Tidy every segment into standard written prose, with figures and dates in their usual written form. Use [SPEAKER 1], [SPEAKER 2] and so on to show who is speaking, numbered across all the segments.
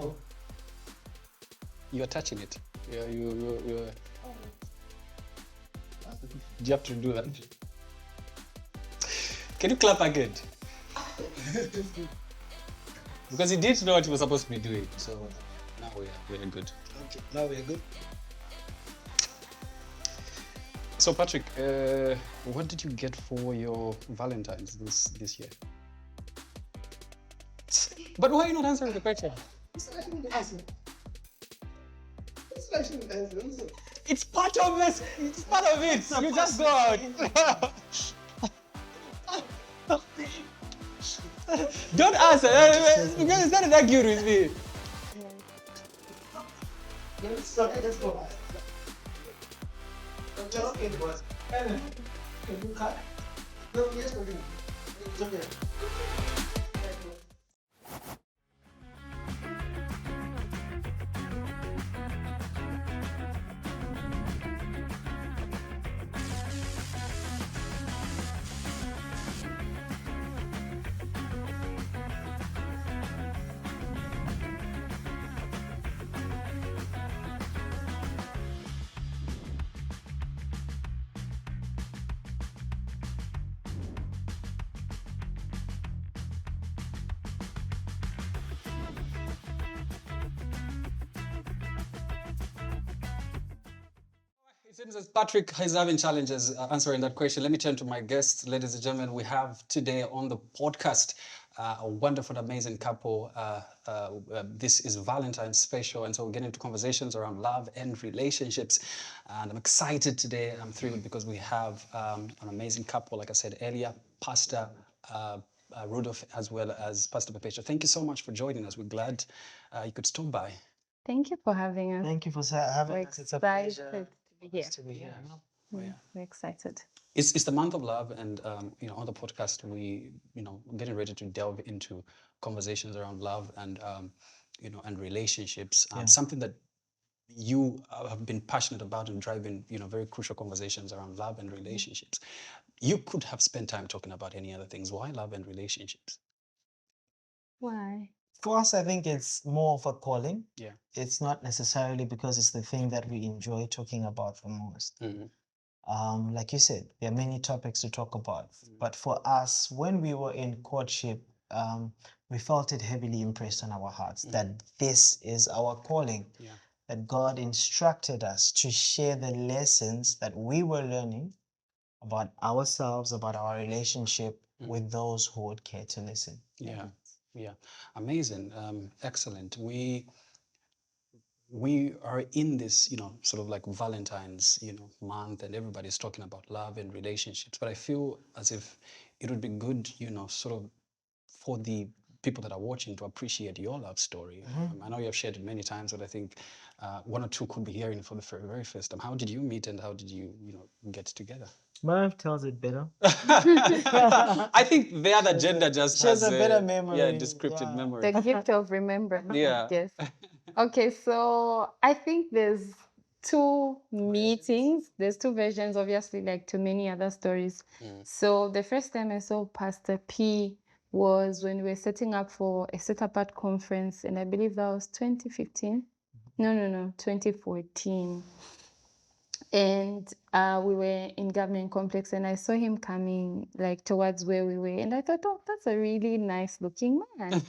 [SPEAKER 1] Oh.
[SPEAKER 2] You're touching it. You're.
[SPEAKER 1] Oh. That's the difference.
[SPEAKER 2] Do you have to do that? Can you clap again? Because he didn't know what he was supposed to be doing. So now we're good.
[SPEAKER 1] Okay, now we're good.
[SPEAKER 2] So Patrick, what did you get for your Valentine's this year? But why are you not answering the question?
[SPEAKER 1] It's actually the answer. It's actually the answer.
[SPEAKER 2] It's part of this. It's part of it. You just go out. Don't answer. Because it's not an argument with me.
[SPEAKER 1] Let's go. Okay, boss. Can you cut? No, yes, okay. It's okay.
[SPEAKER 2] It seems as Patrick is having challenges answering that question. Let me turn to my guests. Ladies and gentlemen, we have today on the podcast a wonderful, amazing couple. This is Valentine's special, and so we're getting into conversations around love and relationships. And I'm excited today. I'm thrilled because we have an amazing couple, like I said earlier, Pastor Rudolph as well as Pastor Perpetual. Thank you so much for joining us. We're glad you could stop by.
[SPEAKER 3] Thank you for having us.
[SPEAKER 1] Thank you for having
[SPEAKER 3] We're
[SPEAKER 1] us. It's a pleasure
[SPEAKER 3] excited to be here.
[SPEAKER 1] to be here.
[SPEAKER 2] Oh, yeah.
[SPEAKER 3] We're excited.
[SPEAKER 2] It's the month of love, and on the podcast we getting ready to delve into conversations around love and and relationships.
[SPEAKER 1] Yeah.
[SPEAKER 2] Something that you have been passionate about and driving very crucial conversations around love and relationships. You could have spent time talking about any other things. Why love and relationships?
[SPEAKER 3] Why?
[SPEAKER 1] For us, I think it's more of a calling.
[SPEAKER 2] Yeah.
[SPEAKER 1] It's not necessarily because it's the thing that we enjoy talking about the most.
[SPEAKER 2] Mm-hmm.
[SPEAKER 1] Like you said, there are many topics to talk about. But for us, when we were in courtship, we felt it heavily impressed on our hearts that this is our calling.
[SPEAKER 2] Yeah.
[SPEAKER 1] That God instructed us to share the lessons that we were learning about ourselves, about our relationship with those who would care to listen.
[SPEAKER 2] Yeah. Yeah. Amazing. Excellent. We are in this, sort of like Valentine's, month, and everybody's talking about love and relationships. But I feel as if it would be good, sort of for the people that are watching to appreciate your love story. I know you have shared it many times, but I think one or two could be hearing it for the very first time. How did you meet and how did you, get together?
[SPEAKER 1] My wife tells it better.
[SPEAKER 2] I think the other gender just
[SPEAKER 1] She has
[SPEAKER 2] has
[SPEAKER 1] a better memory.
[SPEAKER 2] Yeah, descriptive
[SPEAKER 1] Yeah.
[SPEAKER 2] memory.
[SPEAKER 3] The gift of remembrance.
[SPEAKER 2] Yeah.
[SPEAKER 3] Yes. Okay, so I think there's two meetings. There's two versions, obviously, like to many other stories. So the first time I saw Pastor P was when we were setting up for a set apart conference, and I believe that was 2015. No, 2014. And we were in Government Complex, and I saw him coming like towards where we were, and I thought, oh, that's a really nice looking man.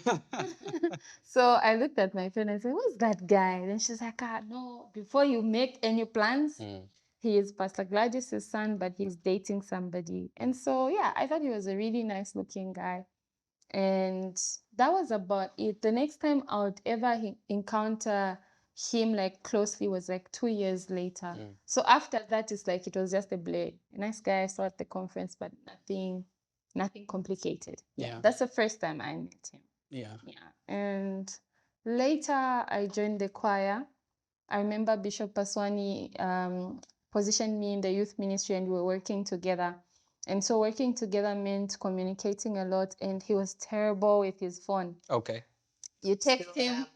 [SPEAKER 3] So I looked at my friend and I said, who's that guy? And she's like, no, before you make any plans, he is Pastor Gladys' son, but he's dating somebody. And so, yeah, I thought he was a really nice looking guy. And that was about it. The next time I would ever encounter him like closely was like 2 years later. So after that, it's like it was just a blur. A nice guy I saw at the conference, but nothing complicated.
[SPEAKER 2] Yeah.
[SPEAKER 3] That's the first time I met him.
[SPEAKER 2] Yeah.
[SPEAKER 3] And later I joined the choir. I remember Bishop Paswani positioned me in the youth ministry, and we were working together. And so working together meant communicating a lot, and he was terrible with his phone.
[SPEAKER 2] Okay.
[SPEAKER 3] You text him.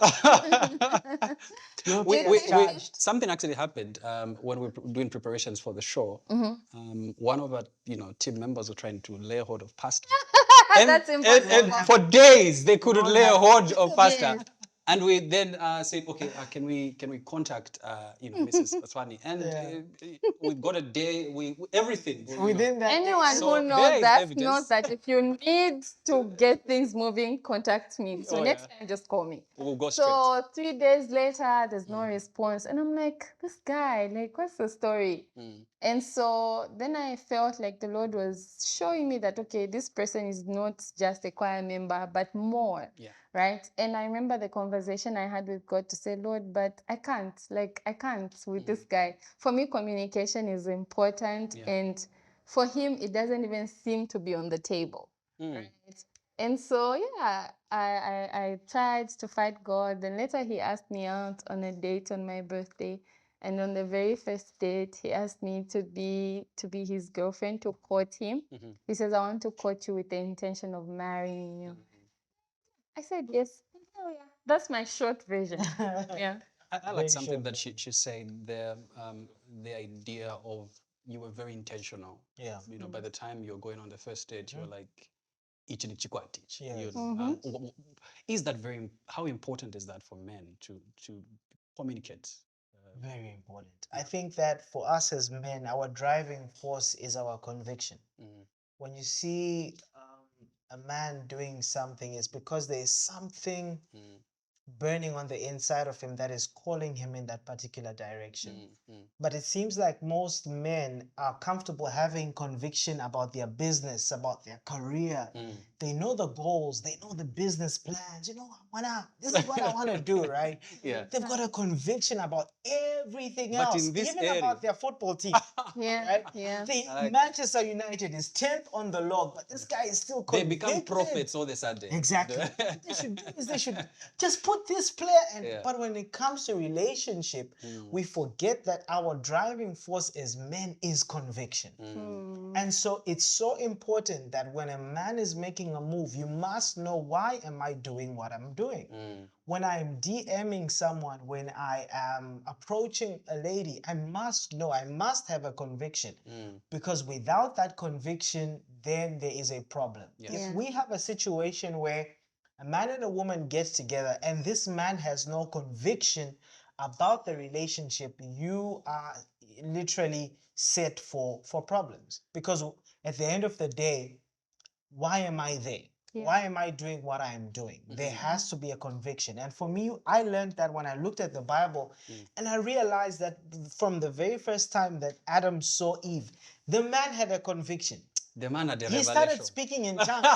[SPEAKER 2] Something actually happened when we were doing preparations for the show. One of our team members were trying to lay hold of Pastor.
[SPEAKER 3] That's impossible.
[SPEAKER 2] And for days they couldn't lay hold of Pastor.
[SPEAKER 3] Yes.
[SPEAKER 2] And we then said, okay, can we contact Mrs. Paswani? And we've got a day, everything.
[SPEAKER 1] Within that day,
[SPEAKER 3] Anyone
[SPEAKER 2] So
[SPEAKER 3] who
[SPEAKER 2] there
[SPEAKER 3] knows
[SPEAKER 2] is
[SPEAKER 3] that
[SPEAKER 2] evidence.
[SPEAKER 3] knows that if you need to get things moving, contact me. So
[SPEAKER 2] Oh,
[SPEAKER 3] next
[SPEAKER 2] yeah.
[SPEAKER 3] time, just call me.
[SPEAKER 2] We'll go straight.
[SPEAKER 3] So 3 days later, there's no response. And I'm like, this guy, like, what's the story? And so then I felt like the Lord was showing me that, okay, this person is not just a choir member, but more.
[SPEAKER 2] Yeah.
[SPEAKER 3] Right. And I remember the conversation I had with God to say, Lord, but I can't with this guy. For me, communication is important.
[SPEAKER 2] Yeah.
[SPEAKER 3] And for him, it doesn't even seem to be on the table. Right. And so, yeah, I tried to fight God. Then later he asked me out on a date on my birthday. And on the very first date, he asked me to be his girlfriend, to court him. He says, I want to court you with the intention of marrying you. I said, yes. Oh, yeah. That's my short version. Yeah.
[SPEAKER 2] I like something that she said, the idea of you were very intentional.
[SPEAKER 1] Yeah.
[SPEAKER 2] You know, by the time you're going on the first date, you were like, ichini chikwati.
[SPEAKER 1] Yes.
[SPEAKER 2] You know, is that how important is that for men to communicate?
[SPEAKER 1] Very important. I think that for us as men, our driving force is our conviction. When you see a man doing something, it's because there is something burning on the inside of him that is calling him in that particular direction. But it seems like most men are comfortable having conviction about their business, about their career. They know the goals, they know the business plans. You know, this is what I want to do, right?
[SPEAKER 2] Yeah.
[SPEAKER 1] They've got a conviction about everything
[SPEAKER 2] But
[SPEAKER 1] else,
[SPEAKER 2] in this
[SPEAKER 1] even
[SPEAKER 2] area-
[SPEAKER 1] about their football team.
[SPEAKER 3] Yeah.
[SPEAKER 1] Right?
[SPEAKER 3] Yeah.
[SPEAKER 1] Manchester United is 10th on the log, but this guy is still
[SPEAKER 2] They
[SPEAKER 1] convicted.
[SPEAKER 2] become prophets all of a sudden.
[SPEAKER 1] Exactly. What they should do is they should just put this player and but when it comes to relationship, we forget that our driving force as men is conviction. And so it's so important that when a man is making a move, you must know, why am I doing what I'm doing? When I'm DMing someone, when I am approaching a lady, I must know, I must have a conviction. Because without that conviction, then there is a problem. If we have a situation where a man and a woman gets together and this man has no conviction about the relationship, you are literally set for problems. Because at the end of the day, why am I there? Why am I doing what I am doing? There has to be a conviction. And for me, I learned that when I looked at the Bible and I realized that from the very first time that Adam saw Eve, the man had a conviction.
[SPEAKER 2] The man had a
[SPEAKER 1] He
[SPEAKER 2] revelation.
[SPEAKER 1] started speaking in tongues.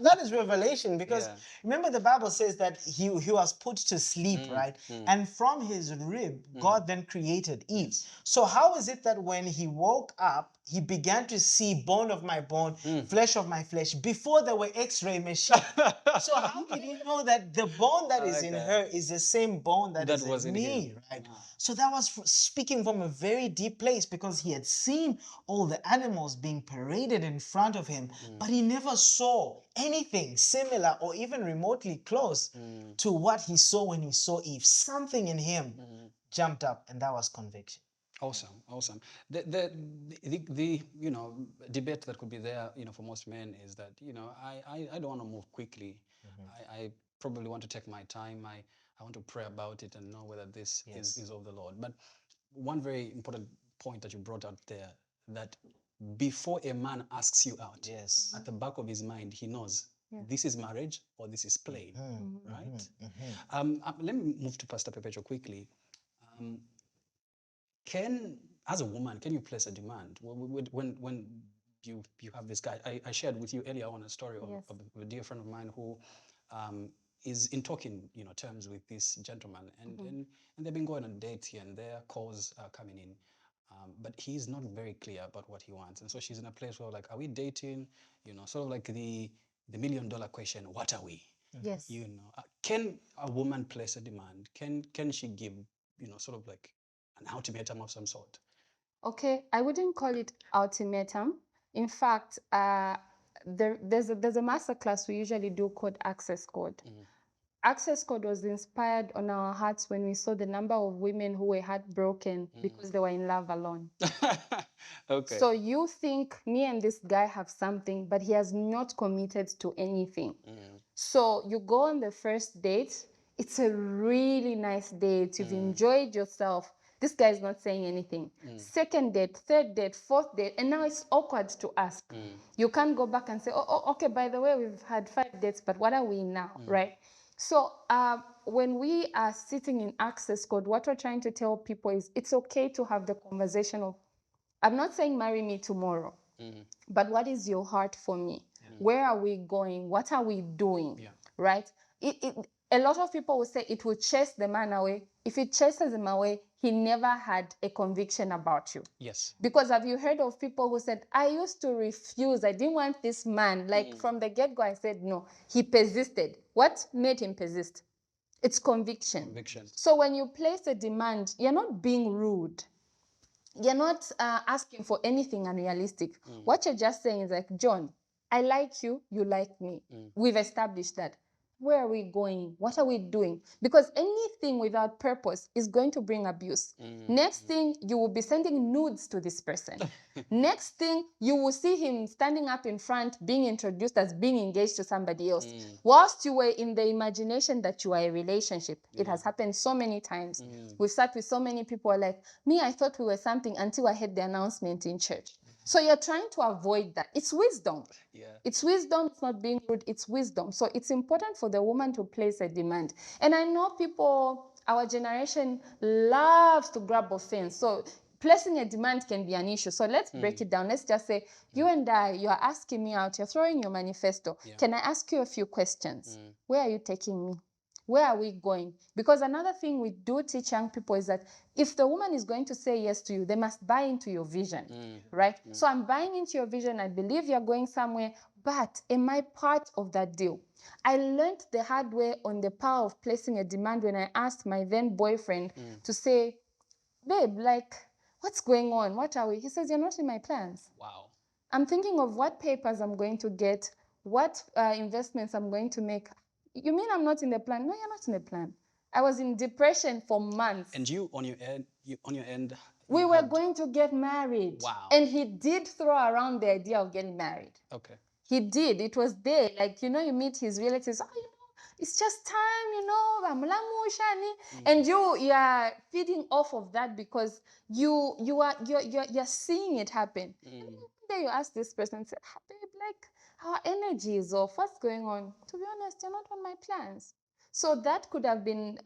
[SPEAKER 1] that is revelation, because remember the Bible says that he was put to sleep, right? And from his rib, God then created Eve. So how is it that when he woke up, he began to see bone of my bone, flesh of my flesh, before there were x-ray machines? So how did he know that the bone that is in her is the same bone that is
[SPEAKER 2] was
[SPEAKER 1] in
[SPEAKER 2] in
[SPEAKER 1] me,
[SPEAKER 2] him?
[SPEAKER 1] right? So that was speaking from a very deep place, because he had seen all the animals being paraded in front of him, but he never saw anything similar or even remotely close to what he saw when he saw Eve. Something in him jumped up, and that was conviction.
[SPEAKER 2] Awesome, awesome. The debate that could be there, for most men is that, I don't want to move quickly. I probably want to take my time. I want to pray about it and know whether this is of the Lord. But one very important point that you brought out there, that before a man asks you out, at the back of his mind, he knows this is marriage or this is playing, right? Let me move to Pastor Perpetual quickly. As a woman, can you place a demand when you have this guy? I shared with you earlier on a story of a dear friend of mine who is in talking terms with this gentleman, and they've been going on dates here and there, calls are coming in, but he's not very clear about what he wants, and so she's in a place where, like, are we dating? Sort of like the $1 million question: what are we?
[SPEAKER 3] Yes.
[SPEAKER 2] Can a woman place a demand? Can she give sort of like an ultimatum of some sort?
[SPEAKER 3] Okay, I wouldn't call it ultimatum. In fact, there's a masterclass we usually do called Access Code. Access Code was inspired on our hearts when we saw the number of women who were heartbroken because they were in love alone.
[SPEAKER 2] Okay.
[SPEAKER 3] So you think me and this guy have something, but he has not committed to anything. So you go on the first date it's a really nice date, you've enjoyed yourself. This guy is not saying anything. Second date, third date, fourth date, and now it's awkward to ask. You can't go back and say, oh, okay, by the way, we've had 5 dates, but what are we now, right? So when we are sitting in access code, what we're trying to tell people is it's okay to have the conversation of, I'm not saying marry me tomorrow, but what is your heart for me? Where are we going? What are we doing? Right? A lot of people will say it will chase the man away. If it chases him away, he never had a conviction about you.
[SPEAKER 2] Yes.
[SPEAKER 3] Because have you heard of people who said, I used to refuse, I didn't want this man. Like from the get-go, I said no. He persisted. What made him persist? It's conviction.
[SPEAKER 2] Conviction.
[SPEAKER 3] So when you place a demand, you're not being rude. You're not asking for anything unrealistic. What you're just saying is like, John, I like you, you like me. We've established that. Where are we going? What are we doing? Because anything without purpose is going to bring abuse. Next thing, you will be sending nudes to this person. Next thing, you will see him standing up in front, being introduced as being engaged to somebody else. Whilst you were in the imagination that you are a relationship. It has happened so many times. We've sat with so many people like, me, I thought we were something until I heard the announcement in church. So you're trying to avoid that. It's wisdom. It's wisdom. It's not being rude. It's wisdom. So it's important for the woman to place a demand. And I know people, our generation loves to grab offense. So placing a demand can be an issue. So let's break it down. Let's just say, you and I, you are asking me out. You're throwing your manifesto. Can I ask you a few questions? Where are you taking me? Where are we going? Because another thing we do teach young people is that if the woman is going to say yes to you, they must buy into your vision, right? So I'm buying into your vision. I believe you're going somewhere, but am I part of that deal? I learned the hard way on the power of placing a demand when I asked my then boyfriend to say, babe, like, what's going on? What are we? He says, you're not in my plans.
[SPEAKER 2] Wow.
[SPEAKER 3] I'm thinking of what papers I'm going to get, what investments I'm going to make. You mean I'm not in the plan? No, you're not in the plan. I was in depression for months.
[SPEAKER 2] And you on your end,
[SPEAKER 3] we were going to get married.
[SPEAKER 2] Wow.
[SPEAKER 3] And he did throw around the idea of getting married.
[SPEAKER 2] Okay.
[SPEAKER 3] He did. It was there. Like, you meet his relatives. Oh, it's just time, and you are feeding off of that because you're seeing it happen. And then you ask this person, say, babe, like, our energy is off. What's going on? To be honest, you're not on my plans. So that could have been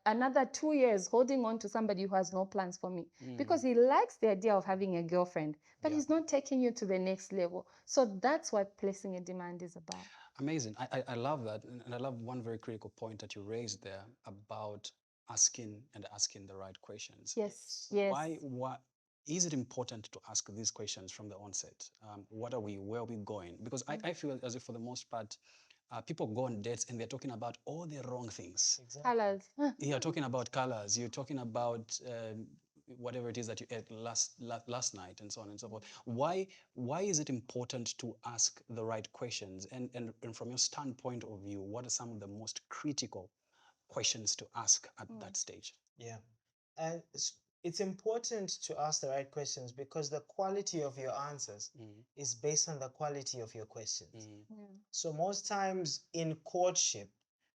[SPEAKER 3] another 2 years holding on to somebody who has no plans for me because he likes the idea of having a girlfriend, but he's not taking you to the next level. So that's what placing a demand is about.
[SPEAKER 2] Amazing. I love that. And I love one very critical point that you raised there about asking the right questions.
[SPEAKER 3] Yes.
[SPEAKER 2] Why is it important to ask these questions from the onset? What are we? Where are we going? Because I feel as if for the most part, people go on dates and they're talking about all the wrong things.
[SPEAKER 1] Exactly.
[SPEAKER 3] Colors.
[SPEAKER 2] You're talking about colors. You're talking about whatever it is that you ate last night, and so on and so forth. Why is it important to ask the right questions? And from your standpoint of view, what are some of the most critical questions to ask at that stage?
[SPEAKER 1] Yeah. And it's important to ask the right questions because the quality of your answers is based on the quality of your questions. So most times in courtship,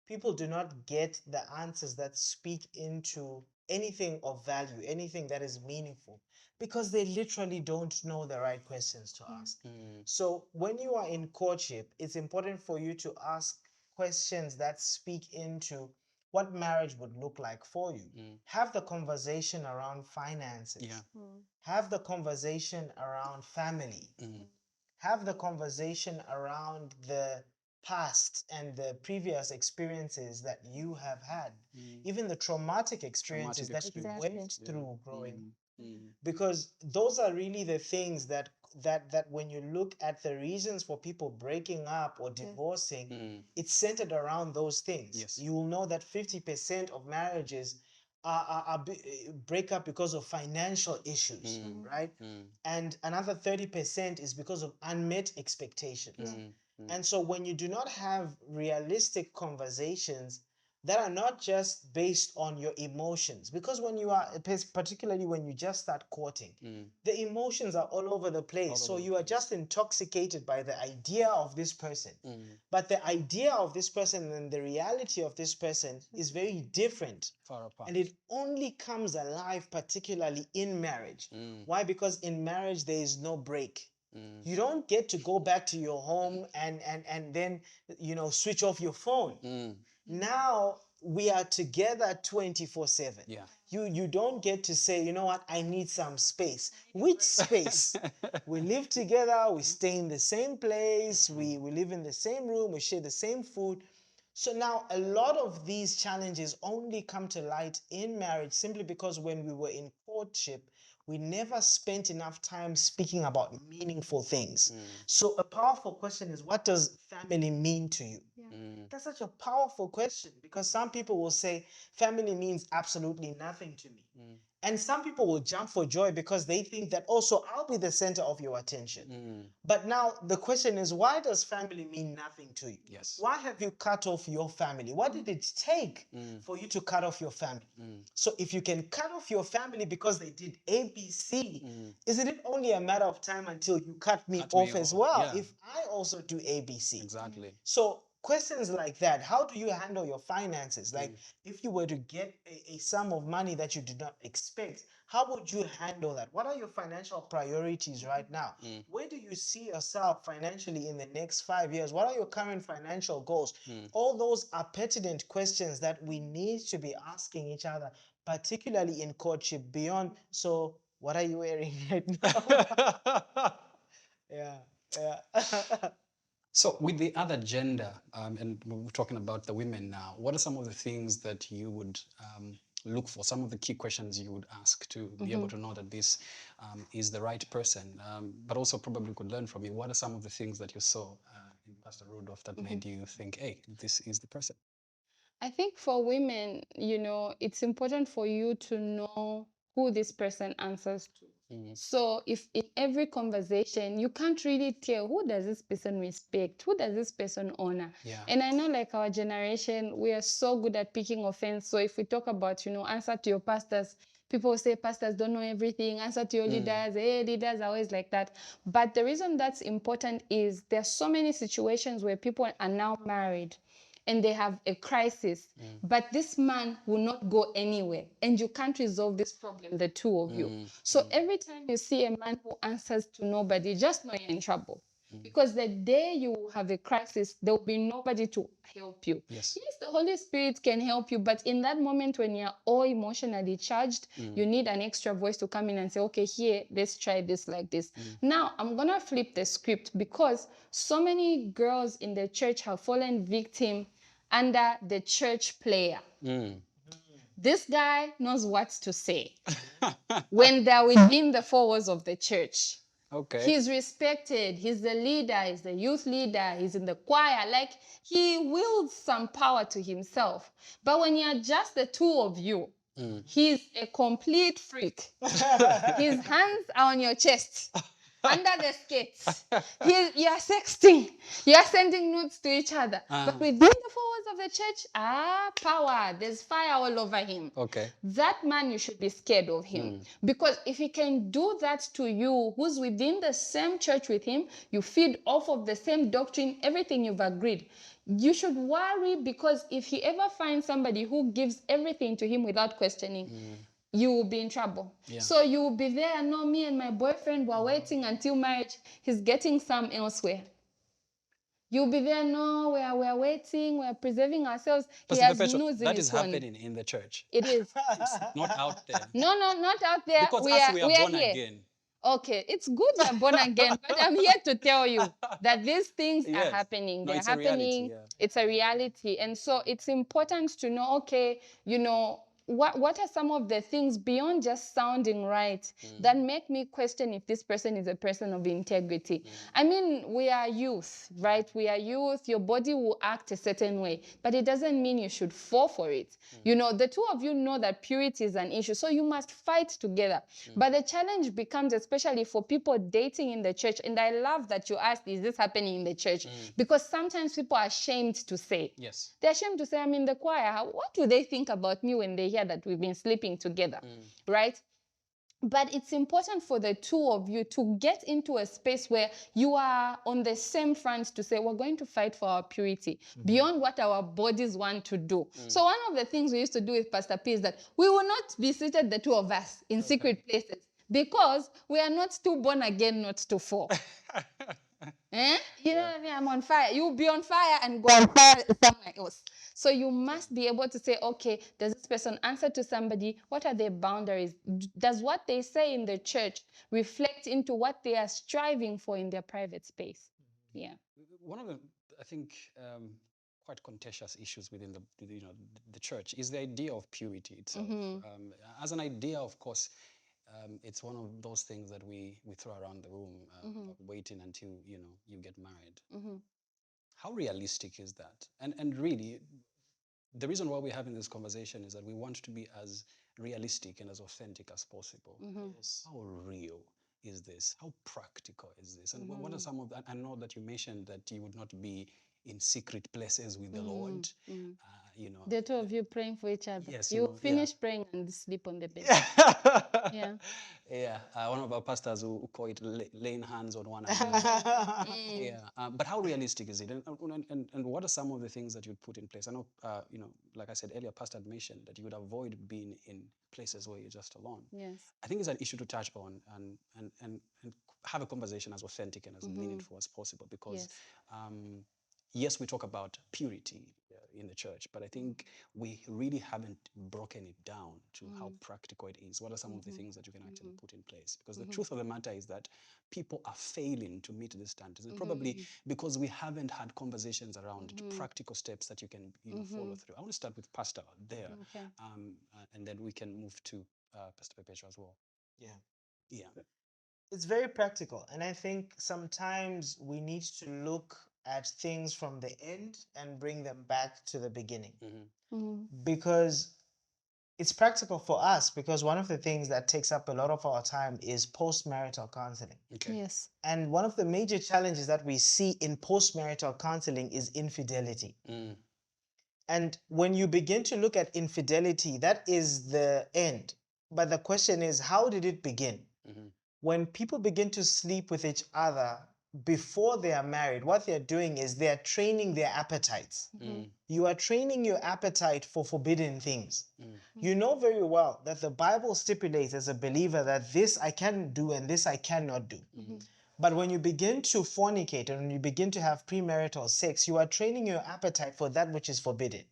[SPEAKER 1] people do not get the answers that speak into anything of value, anything that is meaningful, because they literally don't know the right questions to ask. So when you are in courtship, it's important for you to ask questions that speak into what marriage would look like for you. Have the conversation around finances. Have the conversation around family. Have the conversation around the past and the previous experiences that you have had, even the traumatic experiences that you went through growing. Because those are really the things that when you look at the reasons for people breaking up or divorcing, it's centered around those things. You will know that 50% of marriages break up because of financial issues, right? And another 30% is because of unmet expectations. And so when you do not have realistic conversations that are not just based on your emotions. Because when you are, particularly when you just start courting, the emotions are all over the place. So you are just intoxicated by the idea of this person. But the idea of this person and the reality of this person is very different.
[SPEAKER 2] Far apart.
[SPEAKER 1] And it only comes alive, particularly in marriage. Why? Because in marriage, there is no break. You don't get to go back to your home and then, switch off your phone. Now we are together 24/7.
[SPEAKER 2] Yeah.
[SPEAKER 1] You don't get to say, you know what, I need some space. Which space? We live together, we stay in the same place, we live in the same room, we share the same food. So now a lot of these challenges only come to light in marriage simply because when we were in courtship, we never spent enough time speaking about meaningful things. So a powerful question is, what does family mean to you? That's such a powerful question, because some people will say family means absolutely nothing to me. And some people will jump for joy because they think that also I'll be the center of your attention. But now the question is, why does family mean nothing to you?
[SPEAKER 2] Yes.
[SPEAKER 1] Why have you cut off your family? What did it take for you to cut off your family? So if you can cut off your family because they did ABC, isn't it only a matter of time until you cut me off as well?
[SPEAKER 2] Yeah.
[SPEAKER 1] If I also do ABC.
[SPEAKER 2] Exactly.
[SPEAKER 1] So questions like that, how do you handle your finances? Like if you were to get a sum of money that you did not expect, how would you handle that? What are your financial priorities right now? Where do you see yourself financially in the next 5 years? What are your current financial goals? All those are pertinent questions that we need to be asking each other, particularly in courtship. Beyond, so what are you wearing right now? Yeah.
[SPEAKER 2] So with the other gender, and we're talking about the women now, what are some of the things that you would look for, some of the key questions you would ask to be able to know that this is the right person, but also probably could learn from you? What are some of the things that you saw in Pastor Rudolph that made you think, hey, this is the person?
[SPEAKER 3] I think for women, it's important for you to know who this person answers to. So if in every conversation, you can't really tell, who does this person respect? Who does this person honor?
[SPEAKER 2] Yeah.
[SPEAKER 3] And I know, like, our generation, we are so good at picking offense. So if we talk about, answer to your pastors, people say pastors don't know everything. Answer to your leaders. Hey, leaders are always like that. But the reason that's important is there's so many situations where people are now married and they have a crisis, but this man will not go anywhere, and you can't resolve this problem, the two of you. So every time you see a man who answers to nobody, just know you're in trouble. Because the day you have a crisis, there will be nobody to help you.
[SPEAKER 2] Yes.
[SPEAKER 3] Yes, the Holy Spirit can help you, but in that moment when you're all emotionally charged, you need an extra voice to come in and say, okay, here, let's try this like this. Now, I'm going to flip the script, because so many girls in the church have fallen victim under the church player. This guy knows what to say when they're within the four walls of the church.
[SPEAKER 2] Okay.
[SPEAKER 3] He's respected. He's the leader. He's the youth leader. He's in the choir. Like, he wields some power to himself. But when you're just the two of you, he's a complete freak. His hands are on your chest, under the skates. You're sexting. You're sending notes to each other. But within the four walls of the church, power. There's fire all over him.
[SPEAKER 2] Okay.
[SPEAKER 3] That man, you should be scared of him. Because if he can do that to you, who's within the same church with him, you feed off of the same doctrine, everything you've agreed, you should worry, because if he ever finds somebody who gives everything to him without questioning, you will be in trouble.
[SPEAKER 2] Yeah.
[SPEAKER 3] So you will be there, no, me and my boyfriend were waiting until marriage. He's getting some elsewhere. You'll be there, no, we're waiting, we're preserving ourselves.
[SPEAKER 2] Pastor
[SPEAKER 3] He has
[SPEAKER 2] Perpetual,
[SPEAKER 3] news in
[SPEAKER 2] that
[SPEAKER 3] his
[SPEAKER 2] is
[SPEAKER 3] phone.
[SPEAKER 2] happening in the church.
[SPEAKER 3] It is.
[SPEAKER 2] It's not out there.
[SPEAKER 3] No, not out there.
[SPEAKER 2] Because
[SPEAKER 3] we are
[SPEAKER 2] born
[SPEAKER 3] here.
[SPEAKER 2] again.
[SPEAKER 3] Okay, it's good we're born again, but I'm here to tell you that these things are
[SPEAKER 2] Yes.
[SPEAKER 3] happening.
[SPEAKER 2] No,
[SPEAKER 3] They're
[SPEAKER 2] it's a reality,
[SPEAKER 3] happening.
[SPEAKER 2] yeah.
[SPEAKER 3] It's a reality. And so it's important to know, okay, what are some of the things beyond just sounding right that make me question if this person is a person of integrity? I mean, we are youth, right? We are youth. Your body will act a certain way, but it doesn't mean you should fall for it. You know, the two of you know that purity is an issue, so you must fight together. But the challenge becomes, especially for people dating in the church, and I love that you asked, is this happening in the church? Because sometimes people are ashamed to say.
[SPEAKER 2] Yes.
[SPEAKER 3] They're ashamed to say, I'm in the choir. What do they think about me when they hear that we've been sleeping together, right? But it's important for the two of you to get into a space where you are on the same front to say, we're going to fight for our purity beyond what our bodies want to do. So one of the things we used to do with Pastor P is that we will not be seated, the two of us, in secret places, because we are not too born again not to fall. You know what I mean? I'm on fire. You'll be on fire and go on fire somewhere else. So you must be able to say, okay, does this person answer to somebody? What are their boundaries? Does what they say in the church reflect into what they are striving for in their private space? Yeah.
[SPEAKER 2] One of the, I think, quite contentious issues within the church is the idea of purity itself. As an idea, of course, it's one of those things that we throw around the room, waiting until you get married. How realistic is that? And really, the reason why we're having this conversation is that we want to be as realistic and as authentic as possible.
[SPEAKER 1] Yes.
[SPEAKER 2] How real is this? How practical is this? And what are some of that? I know that you mentioned that you would not be in secret places with the Lord.
[SPEAKER 3] The two of you praying for each other.
[SPEAKER 2] Yes,
[SPEAKER 3] you finish praying and sleep on the bed.
[SPEAKER 2] Yeah. One of our pastors who call it laying hands on one another. But how realistic is it? And what are some of the things that you'd put in place? I know, like I said earlier, Pastor had mentioned that you would avoid being in places where you're just alone.
[SPEAKER 3] Yes.
[SPEAKER 2] I think it's an issue to touch on and have a conversation as authentic and as meaningful as possible, because yes, we talk about purity in the church, but I think we really haven't broken it down to how practical it is. What are some of the things that you can actually put in place? Because the truth of the matter is that people are failing to meet these standards, and probably because we haven't had conversations around practical steps that you can follow through. I want to start with Pastor there, and then we can move to Pastor Perpetual as well. Yeah.
[SPEAKER 1] It's very practical, and I think sometimes we need to look at things from the end and bring them back to the beginning, because it's practical for us, because one of the things that takes up a lot of our time is postmarital counseling.
[SPEAKER 2] Okay.
[SPEAKER 3] Yes.
[SPEAKER 1] And one of the major challenges that we see in postmarital counseling is infidelity. And when you begin to look at infidelity, that is the end. But the question is, how did it begin? When people begin to sleep with each other before they are married, what they're doing is they're training their appetites. You are training your appetite for forbidden things. You know very well that the Bible stipulates as a believer that this I can do and this I cannot do. But when you begin to fornicate and when you begin to have premarital sex, you are training your appetite for that which is forbidden.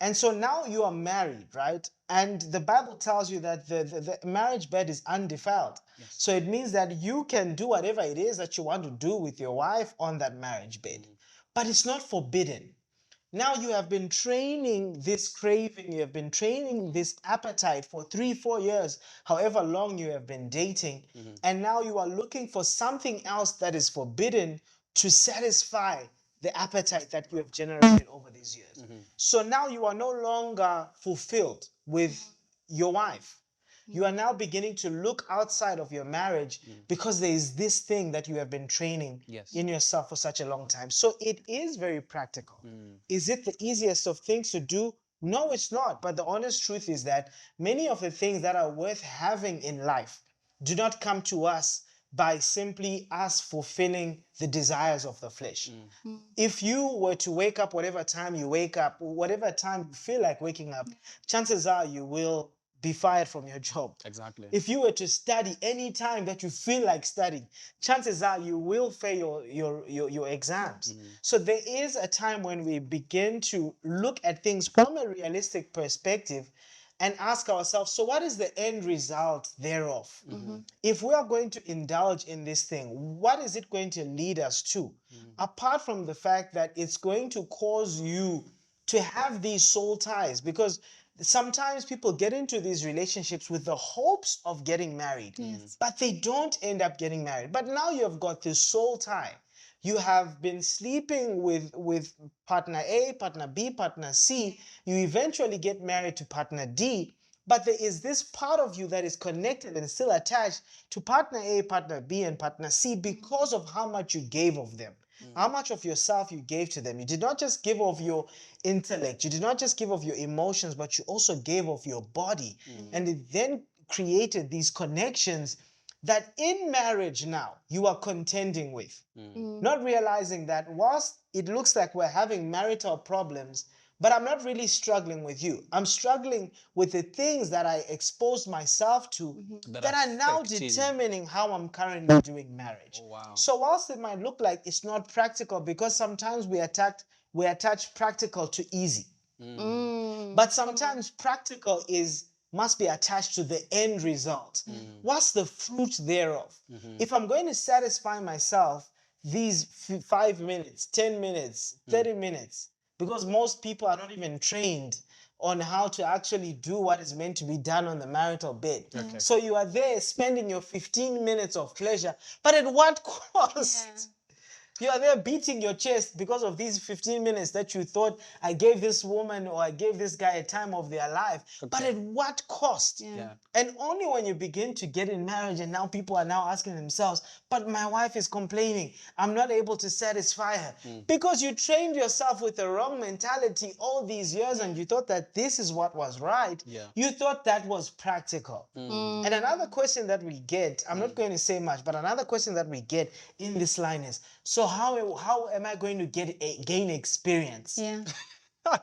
[SPEAKER 1] And so now you are married, right? And the Bible tells you that the marriage bed is undefiled. So it means that you can do whatever it is that you want to do with your wife on that marriage bed. But it's not forbidden. Now you have been training this craving, you have been training this appetite for 3-4 years, however long you have been dating. And now you are looking for something else that is forbidden to satisfy the appetite that you have generated over these years. So now you are no longer fulfilled with your wife. You are now beginning to look outside of your marriage because there is this thing that you have been training in yourself for such a long time. So it is very practical. Is it the easiest of things to do? No, it's not. But the honest truth is that many of the things that are worth having in life do not come to us by simply us fulfilling the desires of the flesh. If you were to wake up whatever time you wake up, whatever time you feel like waking up, chances are you will be fired from your job.
[SPEAKER 2] Exactly.
[SPEAKER 1] If you were to study any time that you feel like studying, chances are you will fail your exams. So there is a time when we begin to look at things from a realistic perspective and ask ourselves, so what is the end result thereof? If we are going to indulge in this thing, what is it going to lead us to? Apart from the fact that it's going to cause you to have these soul ties, because sometimes people get into these relationships with the hopes of getting married, but they don't end up getting married. But now you have got this soul tie. You have been sleeping with partner A, partner B, partner C. You eventually get married to partner D, but there is this part of you that is connected and still attached to partner A, partner B, and partner C because of how much you gave of them. How much of yourself you gave to them. You did not just give of your intellect, you did not just give of your emotions, but you also gave of your body. And it then created these connections that in marriage now you are contending with. Not realizing that whilst it looks like we're having marital problems, but I'm not really struggling with you. I'm struggling with the things that I exposed myself to that are now determining how I'm currently doing marriage.
[SPEAKER 2] Oh, wow.
[SPEAKER 1] So whilst it might look like it's not practical, because sometimes we attach practical to easy. But sometimes practical must be attached to the end result. What's the fruit thereof? If I'm going to satisfy myself these 5 minutes, 10 minutes, 30 minutes, because most people are not even trained on how to actually do what is meant to be done on the marital bed. So you are there spending your 15 minutes of pleasure, but at what cost? You are there beating your chest because of these 15 minutes that you thought I gave this woman or I gave this guy a time of their life. But at what cost? And only when you begin to get in marriage and now people are now asking themselves, but my wife is complaining, I'm not able to satisfy her. Because you trained yourself with the wrong mentality all these years and you thought that this is what was right. You thought that was practical. And another question that we get, I'm not going to say much, but another question that we get in this line is, so how am I going to gain experience?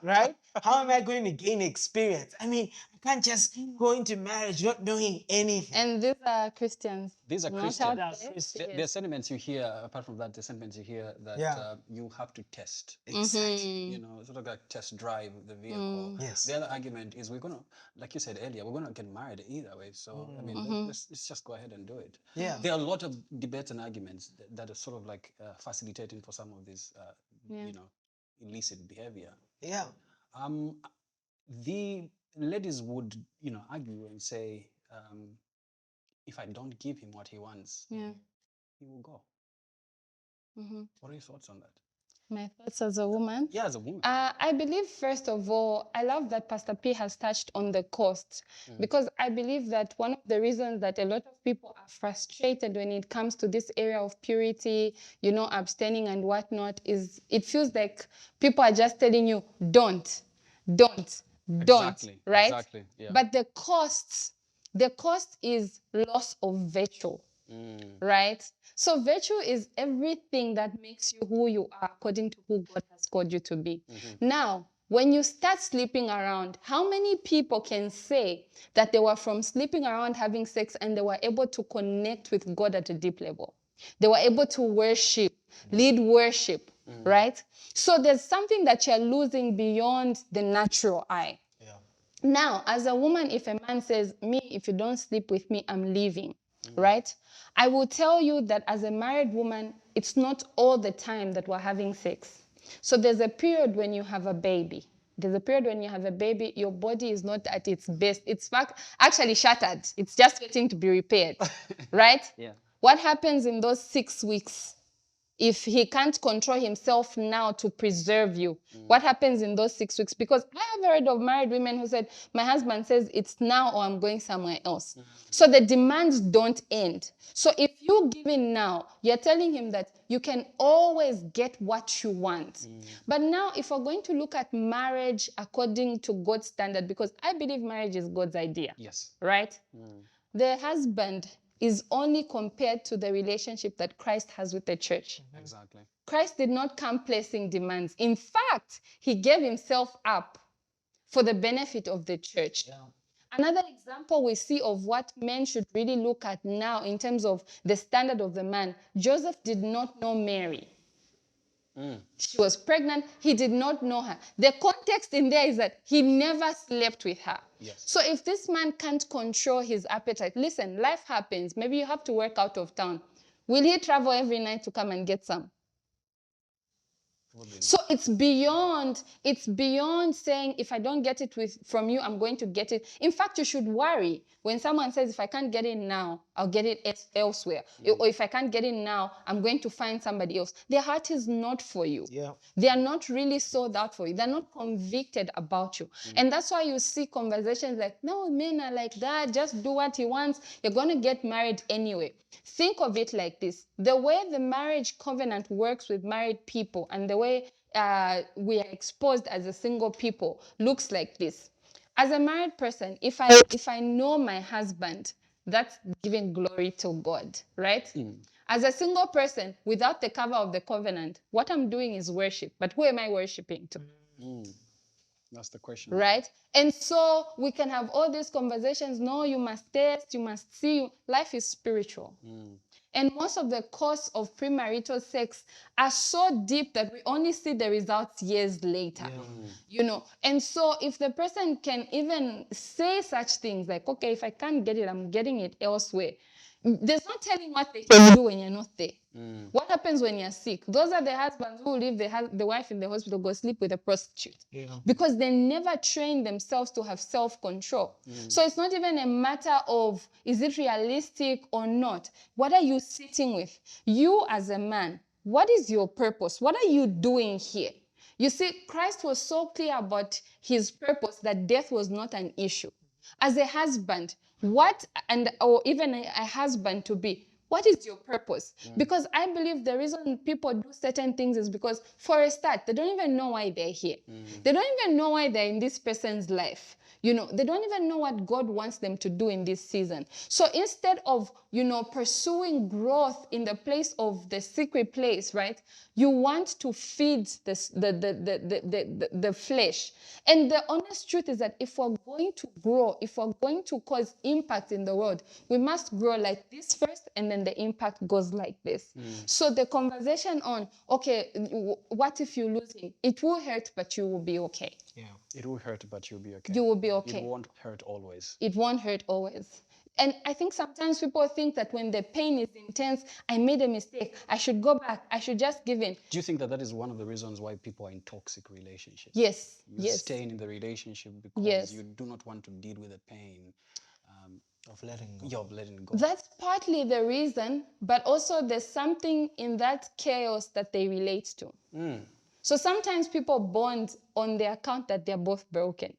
[SPEAKER 1] Right? How am I going to gain experience? I mean, I can't just go into marriage not knowing anything.
[SPEAKER 3] And these are Christians.
[SPEAKER 2] These are
[SPEAKER 3] not
[SPEAKER 2] Christians.
[SPEAKER 3] out there.
[SPEAKER 2] There are sentiments you hear, apart from that, the sentiments you hear that you have to test.
[SPEAKER 1] Exactly.
[SPEAKER 2] You know, sort of like test drive the vehicle.
[SPEAKER 1] Yes.
[SPEAKER 2] The other argument is we're going to, like you said earlier, we're going to get married either way. So, I mean, let's just go ahead and do it. There are a lot of debates and arguments that are sort of like facilitating for some of this, you know, illicit behavior. The ladies would, you know, argue and say, if I don't give him what he wants, he will go. What are your thoughts on that?
[SPEAKER 3] My thoughts as a woman?
[SPEAKER 2] Yeah, as a woman.
[SPEAKER 3] I believe, first of all, I love that Pastor P has touched on the cost, because I believe that one of the reasons that a lot of people are frustrated when it comes to this area of purity, you know, abstaining and whatnot, is it feels like people are just telling you, don't, right?
[SPEAKER 2] Exactly, yeah.
[SPEAKER 3] But the cost is loss of virtue. Right? So virtue is everything that makes you who you are according to who God has called you to be. Now, when you start sleeping around, how many people can say that they were from sleeping around having sex and they were able to connect with God at a deep level? They were able to worship, lead worship, right? So there's something that you're losing beyond the natural eye. Now, as a woman, if a man says, me, if you don't sleep with me, I'm leaving, right? I will tell you that as a married woman, it's not all the time that we're having sex. So there's a period when you have a baby. There's a period when you have a baby, your body is not at its best. It's actually shattered. It's just waiting to be repaired, right? What happens in those 6 weeks? If he can't control himself now to preserve you, what happens in those 6 weeks? Because I have heard of married women who said, my husband says it's now or I'm going somewhere else. So the demands don't end. So if you give in now, you're telling him that you can always get what you want. But now if we're going to look at marriage according to God's standard, because I believe marriage is God's idea, right? The husband is only compared to the relationship that Christ has with the church.
[SPEAKER 2] Exactly.
[SPEAKER 3] Christ did not come placing demands. In fact, he gave himself up for the benefit of the church. Another example we see of what men should really look at now in terms of the standard of the man, Joseph did not know Mary. She was pregnant. He did not know her. The context in there is that he never slept with her. So if this man can't control his appetite, listen, life happens. Maybe you have to work out of town. Will he travel every night to come and get some? So it's beyond saying, if I don't get it from you, I'm going to get it. In fact, you should worry when someone says, if I can't get it now, I'll get it elsewhere. Or if I can't get it now, I'm going to find somebody else. Their heart is not for you.
[SPEAKER 1] Yeah.
[SPEAKER 3] They are not really sold out for you. They're not convicted about you. And that's why you see conversations like, no, men are like that. Just do what he wants. You're going to get married anyway. Think of it like this. The way the marriage covenant works with married people and the way we are exposed as a single people looks like this. As a married person, if I know my husband, that's giving glory to God, right? As a single person, without the cover of the covenant, what I'm doing is worship. But who am I worshiping to?
[SPEAKER 2] That's the question.
[SPEAKER 3] Right? And so we can have all these conversations. No, you must test, you must see. Life is spiritual. And most of the costs of premarital sex are so deep that we only see the results years later. You know, and so if the person can even say such things like, okay, if I can't get it, I'm getting it elsewhere. There's no telling what they can do when you're not there. What happens when you're sick? Those are the husbands who leave the wife in the hospital, go sleep with a prostitute. Because they never train themselves to have self-control. So it's not even a matter of, is it realistic or not? What are you sitting with? You as a man, what is your purpose? What are you doing here? You see, Christ was so clear about his purpose that death was not an issue. As a husband, or even a husband to be, what is your purpose? Because I believe the reason people do certain things is because, for a start, they don't even know why they're here. They don't even know why they're in this person's life. You know, they don't even know what God wants them to do in this season. So instead of, you know, pursuing growth in the place of the secret place, right? You want to feed the flesh. And the honest truth is that if we're going to grow, if we're going to cause impact in the world, we must grow like this first, and then the impact goes like this. So the conversation on, okay, what if you lose him? It will hurt, but you will be okay.
[SPEAKER 1] Yeah.
[SPEAKER 2] It will hurt, but you'll be okay.
[SPEAKER 3] You will be okay.
[SPEAKER 2] It won't hurt always.
[SPEAKER 3] It won't hurt always. And I think sometimes people think that when the pain is intense, I made a mistake, I should go back, I should just give in.
[SPEAKER 2] Do you think that is one of the reasons why people are in toxic relationships?
[SPEAKER 3] Yes.
[SPEAKER 2] You're staying in the relationship because you do not want to deal with the pain
[SPEAKER 1] of letting go.
[SPEAKER 2] Yeah, of letting go.
[SPEAKER 3] That's partly the reason, but also there's something in that chaos that they relate to. So sometimes people bond on the account that they're both broken.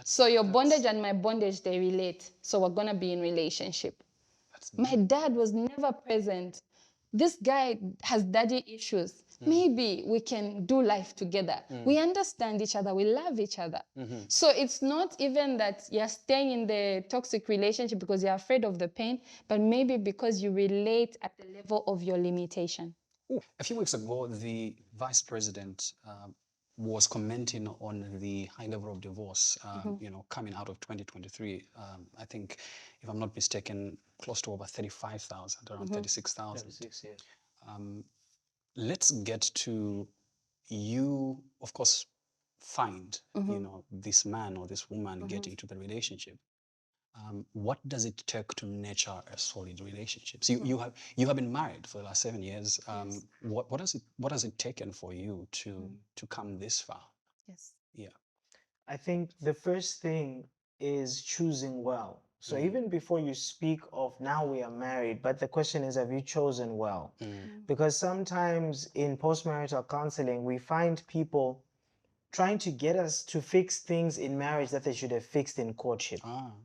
[SPEAKER 3] So your bondage and my bondage, they relate. So we're going to be in relationship. My dad was never present. This guy has daddy issues. Maybe we can do life together. We understand each other. We love each other. So it's not even that you're staying in the toxic relationship because you're afraid of the pain, but maybe because you relate at the level of your limitation.
[SPEAKER 2] A few weeks ago, the vice president was commenting on the high level of divorce, you know, coming out of 2023. I think, if I'm not mistaken, close to over 35,000, around 36,000.
[SPEAKER 1] 36, yes.
[SPEAKER 2] Let's get to you, of course, find, you know, this man or this woman getting to the relationship. What does it take to nurture a solid relationship? So you have been married for the last 7 years.
[SPEAKER 3] Yes.
[SPEAKER 2] What has it taken for you to come this far?
[SPEAKER 3] Yes.
[SPEAKER 2] Yeah.
[SPEAKER 1] I think the first thing is choosing well. So even before you speak of now we are married, but the question is, have you chosen well? Because sometimes in postmarital counseling, we find people trying to get us to fix things in marriage that they should have fixed in courtship.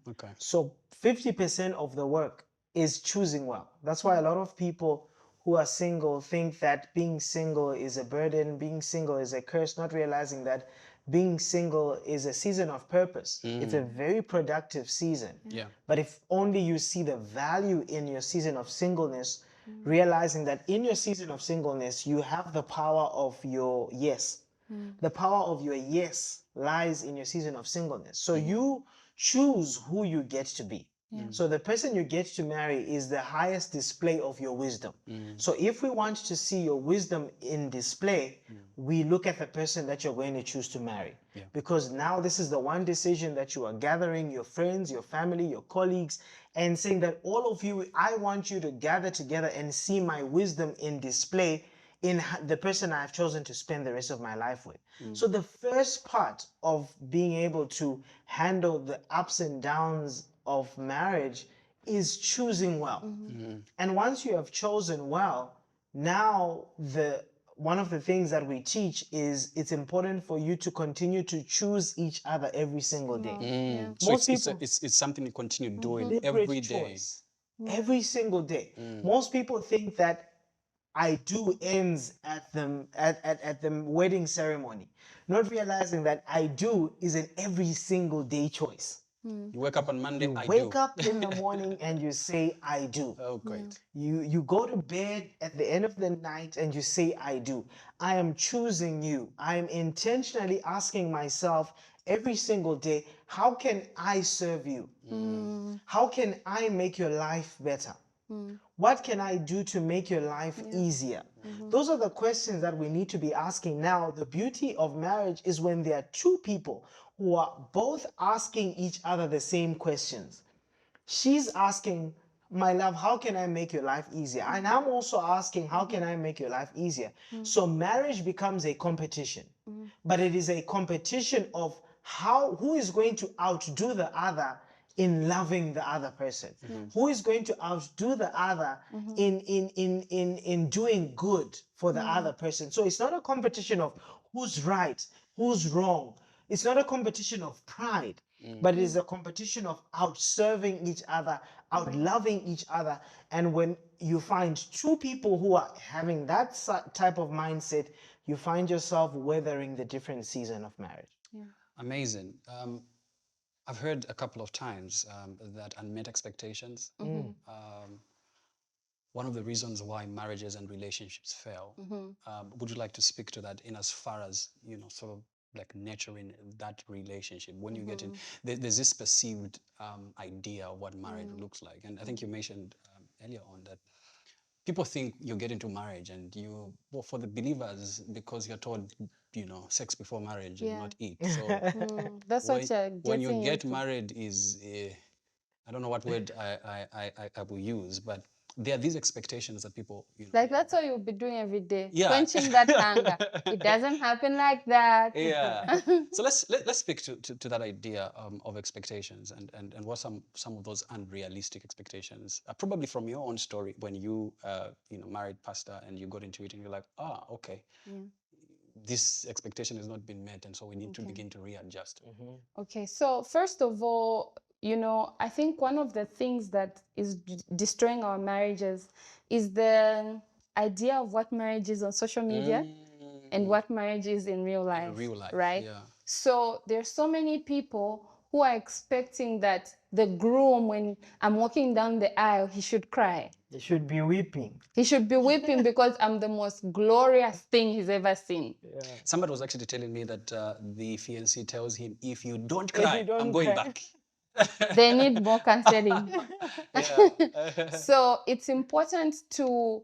[SPEAKER 2] Okay.
[SPEAKER 1] So 50% of the work is choosing well. That's why a lot of people who are single think that being single is a burden, being single is a curse, not realizing that being single is a season of purpose. It's a very productive season.
[SPEAKER 2] Yeah.
[SPEAKER 1] But if only you see the value in your season of singleness, realizing that in your season of singleness, you have the power of your yes. The power of your yes lies in your season of singleness. So you choose who you get to be. So the person you get to marry is the highest display of your wisdom. So if we want to see your wisdom in display, we look at the person that you're going to choose to marry. Because now this is the one decision that you are gathering your friends, your family, your colleagues, and saying that all of you, I want you to gather together and see my wisdom in display in the person I've chosen to spend the rest of my life with. So the first part of being able to handle the ups and downs of marriage is choosing well. And once you have chosen well, now one of the things that we teach is it's important for you to continue to choose each other every single day.
[SPEAKER 2] So
[SPEAKER 1] Most
[SPEAKER 2] it's
[SPEAKER 1] people
[SPEAKER 2] it's something you continue doing
[SPEAKER 1] deliberate
[SPEAKER 2] every day.
[SPEAKER 1] choice. Every single day. Most people think that I do ends at the wedding ceremony, not realizing that I do is an every single day choice.
[SPEAKER 2] You wake up on Monday,
[SPEAKER 1] You
[SPEAKER 2] I
[SPEAKER 1] wake
[SPEAKER 2] do.
[SPEAKER 1] up in the morning and you say I do.
[SPEAKER 2] Oh, great.
[SPEAKER 1] You go to bed at the end of the night and you say I do. I am choosing you. I am intentionally asking myself every single day, how can I serve you? How can I make your life better? What can I do to make your life easier? Those are the questions that we need to be asking now. The beauty of marriage is when there are two people who are both asking each other the same questions. She's asking, my love, how can I make your life easier? And I'm also asking, how can I make your life easier? So marriage becomes a competition, but it is a competition of who is going to outdo the other in loving the other person, who is going to outdo the other in doing good for the other person. So it's not a competition of who's right, who's wrong. It's not a competition of pride, but it is a competition of out-serving each other, out-loving each other. And when you find two people who are having that type of mindset, you find yourself weathering the different season of marriage.
[SPEAKER 2] Amazing. I've heard a couple of times that unmet expectations. One of the reasons why marriages and relationships fail. Would you like to speak to that in as far as, sort of like nurturing that relationship? When you get in, there's this perceived idea of what marriage looks like. And I think you mentioned earlier on that people think you get into marriage and well, for the believers, because you're told, sex before marriage and not eat. So
[SPEAKER 3] That's what you're
[SPEAKER 2] when you
[SPEAKER 3] getting
[SPEAKER 2] get
[SPEAKER 3] into.
[SPEAKER 2] married is, I don't know what word I will use, but there are these expectations that people,
[SPEAKER 3] Like that's what you'll be doing every day,
[SPEAKER 2] Yeah.
[SPEAKER 3] quenching that hunger. It doesn't happen like that.
[SPEAKER 2] Yeah. So let's speak to that idea of expectations and what some of those unrealistic expectations, probably from your own story when you married pastor and you got into it and you're like, okay, this expectation has not been met, and so we need to begin to readjust.
[SPEAKER 3] Okay, so first of all, I think one of the things that is destroying our marriages is the idea of what marriage is on social media and what marriage is in real life.
[SPEAKER 2] In real life,
[SPEAKER 3] right?
[SPEAKER 2] yeah.
[SPEAKER 3] So there's so many people who are expecting that the groom, when I'm walking down the aisle, he should cry.
[SPEAKER 1] They should be weeping.
[SPEAKER 3] He should be weeping because I'm the most glorious thing he's ever seen.
[SPEAKER 2] Somebody was actually telling me that the fiancé tells him, if you don't cry, I'm going back.
[SPEAKER 3] They need more counseling. So it's important to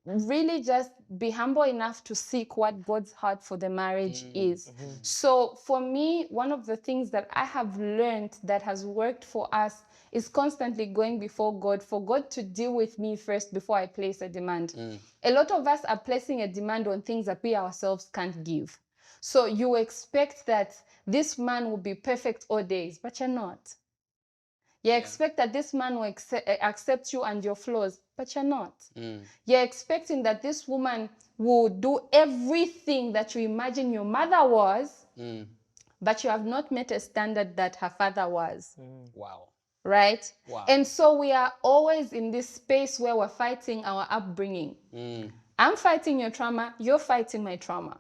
[SPEAKER 3] really just be humble enough to seek what God's heart for the marriage is. So for me, one of the things that I have learned that has worked for us is constantly going before God, for God to deal with me first before I place a demand. A lot of us are placing a demand on things that we ourselves can't give. So you expect that this man will be perfect all days, but you're not. You expect that this man will accept you and your flaws, but you're not. You're expecting that this woman will do everything that you imagine your mother was, but you have not met a standard that her father was.
[SPEAKER 2] Wow.
[SPEAKER 3] Right?
[SPEAKER 2] Wow.
[SPEAKER 3] And so we are always in this space where we're fighting our upbringing. I'm fighting your trauma, you're fighting my trauma.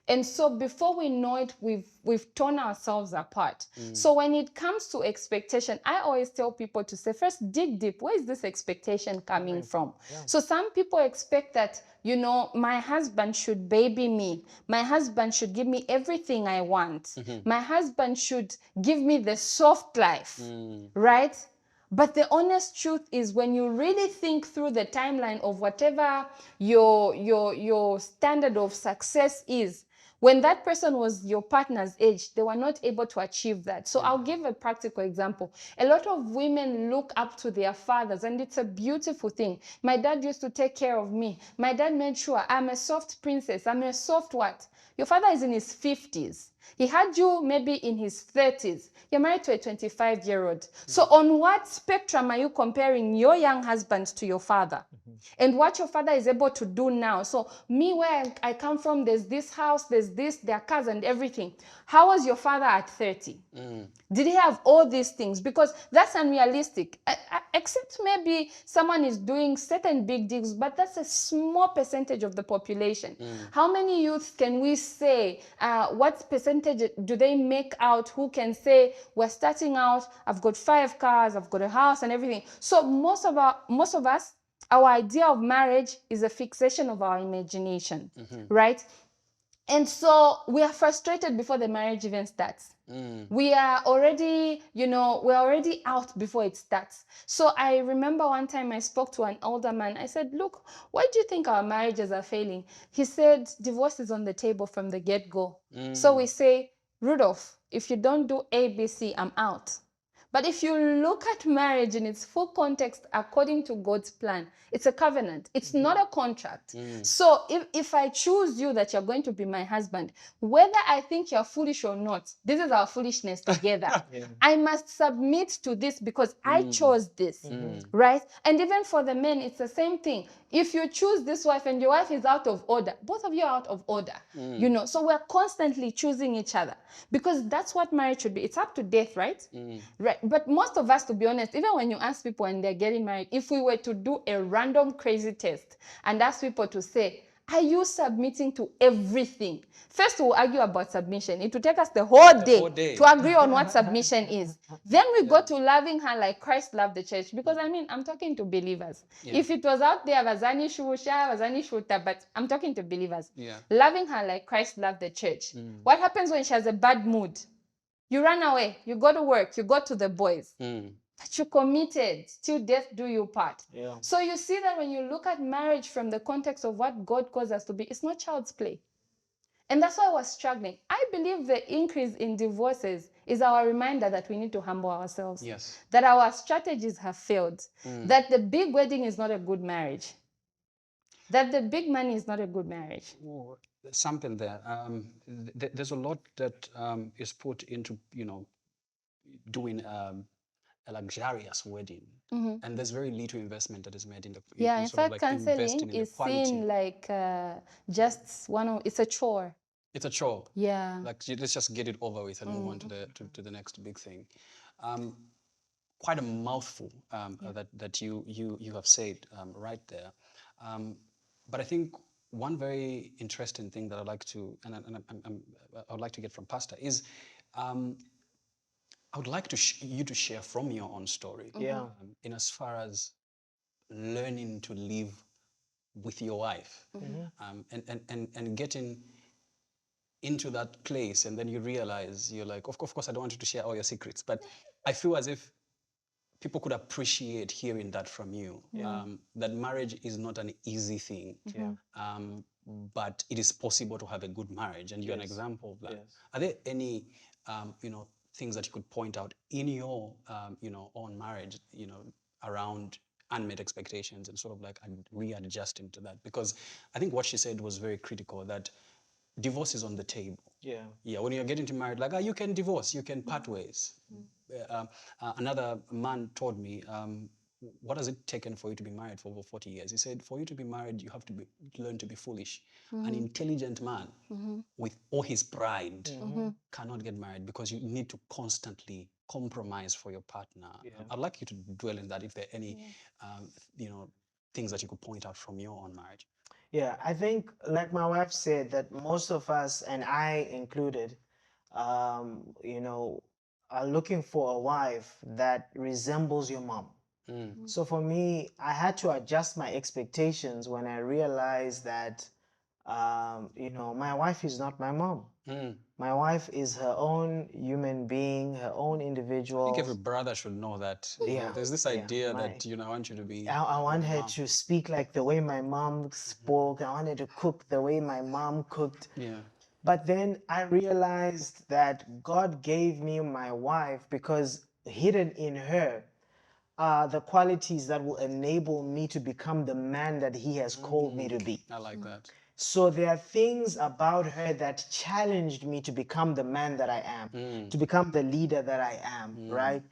[SPEAKER 3] And so before we know it, we've torn ourselves apart. So when it comes to expectation, I always tell people to say, first dig deep. Where is this expectation coming from? So some people expect that, my husband should baby me. My husband should give me everything I want. My husband should give me the soft life, right? But the honest truth is, when you really think through the timeline of whatever your standard of success is, when that person was your partner's age, they were not able to achieve that. So I'll give a practical example. A lot of women look up to their fathers, and it's a beautiful thing. My dad used to take care of me. My dad made sure I'm a soft princess. I'm a soft what? Your father is in his 50s. He had you maybe in his 30s. You're married to a 25-year-old. So on what spectrum are you comparing your young husband to your father? And what your father is able to do now? So me, where I come from, there's this house, there's this, there are cars and everything. How was your father at 30? Did he have all these things? Because that's unrealistic. Except maybe someone is doing certain big deals, but that's a small percentage of the population. How many youths can we say, what percentage do they make out who can say, we're starting out, I've got 5 cars, I've got a house and everything. So most of us, our idea of marriage is a fixation of our imagination, right? And so we are frustrated before the marriage even starts. We are already, we're already out before it starts. So I remember one time I spoke to an older man. I said, look, why do you think our marriages are failing? He said, divorce is on the table from the get-go. So we say, Rudolph, if you don't do A, B, C, I'm out. But if you look at marriage in its full context according to God's plan, it's a covenant. It's not a contract. So if I choose you that you're going to be my husband, whether I think you're foolish or not, this is our foolishness together. I must submit to this because I chose this, right? And even for the men, it's the same thing. If you choose this wife and your wife is out of order, both of you are out of order, so we're constantly choosing each other because that's what marriage should be. It's up to death, right? Right. But most of us, to be honest, even when you ask people and they're getting married, if we were to do a random crazy test and ask people to say, are you submitting to everything? First, we'll argue about submission. It will take us the whole day to agree on what submission is. Then we go to loving her like Christ loved the church. Because, I'm talking to believers. If it was out there, Vazani Shusha, Vazani Shuta, but I'm talking to believers. Loving her like Christ loved the church. What happens when she has a bad mood? You run away, you go to work, you go to the boys. But you committed, till death do you part. So you see that when you look at marriage from the context of what God calls us to be, it's not child's play. And that's why I was struggling. I believe the increase in divorces is our reminder that we need to humble ourselves. That our strategies have failed. That the big wedding is not a good marriage. That the big money is not a good marriage.
[SPEAKER 2] There's something there. There's a lot that is put into, doing a luxurious wedding, and there's very little investment that is made in the
[SPEAKER 3] in fact, counseling is seen like just it's a chore.
[SPEAKER 2] It's a chore.
[SPEAKER 3] Yeah.
[SPEAKER 2] Like let's just get it over with and move on to the next big thing. Quite a mouthful that you have said right there, but I think one very interesting thing that I'd like to I'd like to get from Pastor is I would like you to share from your own story. In as far as learning to live with your wife, and getting into that place, and then you realize you're like, of course, I don't want you to share all your secrets, but I feel as if people could appreciate hearing that from you. That marriage is not an easy thing, but it is possible to have a good marriage, and you're an example of that. Are there any things that you could point out in your own marriage, around unmet expectations and sort of like readjusting to that? Because I think what she said was very critical, that divorce is on the table. When you're getting married, like, you can divorce, you can part ways. Another man told me, what has it taken for you to be married for over 40 years? He said, for you to be married, you have to learn to be foolish. An intelligent man with all his pride cannot get married, because you need to constantly compromise for your partner. I'd like you to dwell in that, if there are any things that you could point out from your own marriage.
[SPEAKER 1] Yeah, I think, like my wife said, that most of us, and I included, are looking for a wife that resembles your mom. So for me, I had to adjust my expectations when I realized that, my wife is not my mom. My wife is her own human being, her own individual.
[SPEAKER 2] I think every brother should know that. There's this idea that, I want you to be...
[SPEAKER 1] I want her to speak like the way my mom spoke. I wanted to cook the way my mom cooked. But then I realized that God gave me my wife because hidden in her are the qualities that will enable me to become the man that He has called me to be.
[SPEAKER 2] I like that.
[SPEAKER 1] So there are things about her that challenged me to become the man that I am, to become the leader that I am, right?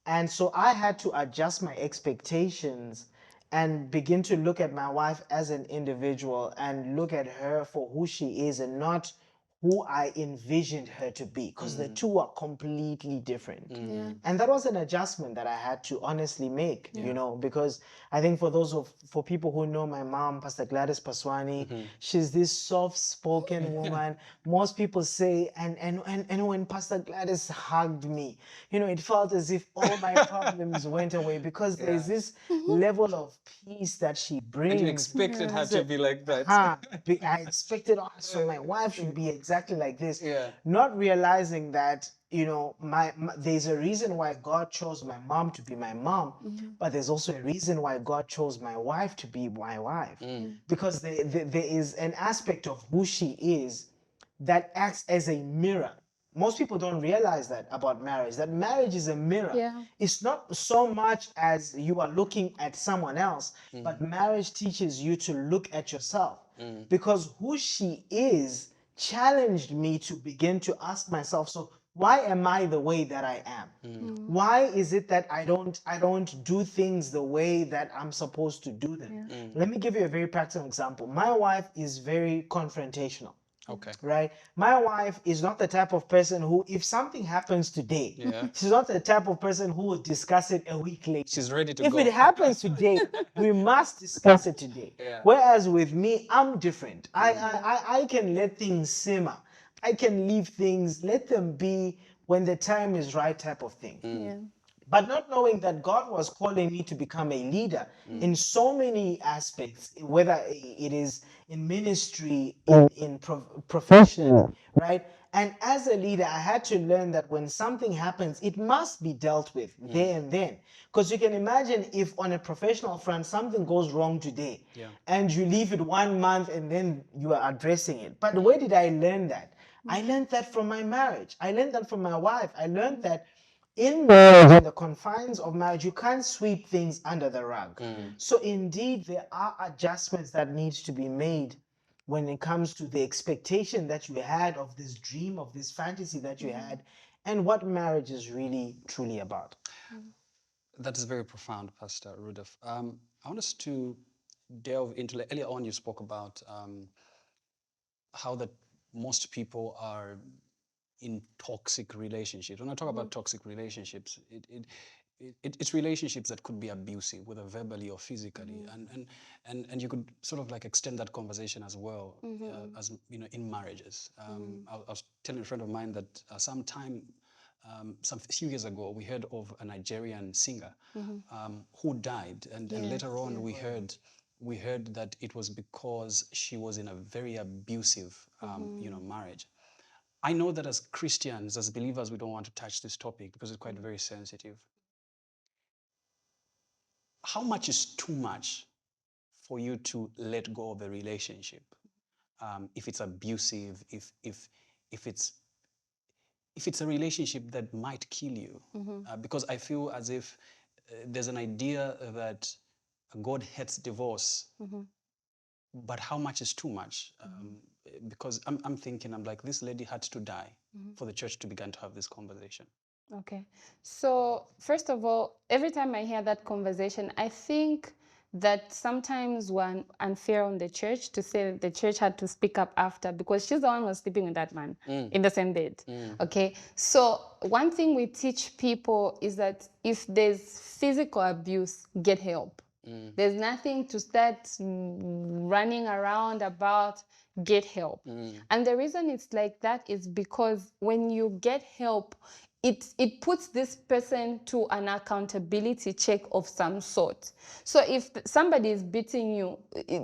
[SPEAKER 1] And so I had to adjust my expectations and begin to look at my wife as an individual and look at her for who she is and not who I envisioned her to be, because the two are completely different.
[SPEAKER 3] Yeah.
[SPEAKER 1] And that was an adjustment that I had to honestly make, because I think for people who know my mom, Pastor Gladys Paswani, she's this soft-spoken woman. Most people say, and when Pastor Gladys hugged me, it felt as if all my problems went away, because there's this level of peace that she brings.
[SPEAKER 2] And you expected her to be like that.
[SPEAKER 1] I expected also my wife should be exactly like this.
[SPEAKER 2] Yeah.
[SPEAKER 1] Not realizing that, there's a reason why God chose my mom to be my mom, but there's also a reason why God chose my wife to be my wife. Because there is an aspect of who she is that acts as a mirror. Most people don't realize that about marriage, that marriage is a mirror.
[SPEAKER 3] Yeah.
[SPEAKER 1] It's not so much as you are looking at someone else, but marriage teaches you to look at yourself. Because who she is challenged me to begin to ask myself, so why am I the way that I am? Why is it that I don't do things the way that I'm supposed to do them? Let me give you a very practical example. My wife is very confrontational.
[SPEAKER 2] Okay.
[SPEAKER 1] Right? My wife is not the type of person who, if something happens today, she's not the type of person who will discuss it a week later.
[SPEAKER 2] She's ready to
[SPEAKER 1] If
[SPEAKER 2] go.
[SPEAKER 1] it happens today, we must discuss it today.
[SPEAKER 2] Yeah.
[SPEAKER 1] Whereas with me, I'm different. I can let things simmer. I can leave things, let them be when the time is right, type of thing.
[SPEAKER 3] Yeah.
[SPEAKER 1] But not knowing that God was calling me to become a leader in so many aspects, whether it is in ministry, in profession, right? And as a leader, I had to learn that when something happens, it must be dealt with there and then. Because you can imagine if on a professional front, something goes wrong today, and you leave it 1 month and then you are addressing it. But where did I learn that? I learned that from my marriage. I learned that from my wife. I learned that in marriage, in the confines of marriage, you can't sweep things under the rug. So indeed, there are adjustments that needs to be made when it comes to the expectation that you had of this dream, of this fantasy that you had, and what marriage is really, truly about.
[SPEAKER 2] That is very profound, Pastor Rudolph. I want us to delve into, earlier on you spoke about how that most people are in toxic relationships. When I talk about toxic relationships, it's relationships that could be abusive, whether verbally or physically, and you could sort of like extend that conversation as well, as in marriages. I was telling a friend of mine that some few years ago we heard of a Nigerian singer who died, and later on we heard that it was because she was in a very abusive marriage. I know that as Christians, as believers, we don't want to touch this topic because it's quite very sensitive. How much is too much for you to let go of a relationship? If it's abusive, if it's a relationship that might kill you, because I feel as if there's an idea that God hates divorce, but how much is too much? Because I'm thinking, I'm like, this lady had to die for the church to begin to have this conversation.
[SPEAKER 3] Okay. So, first of all, every time I hear that conversation, I think that sometimes we're unfair on the church to say that the church had to speak up after, because she's the one who was sleeping with that man in the same bed. Okay. So, one thing we teach people is that if there's physical abuse, get help. There's nothing to start running around about, get help. And the reason it's like that is because when you get help, it puts this person to an accountability check of some sort. So if somebody is beating you,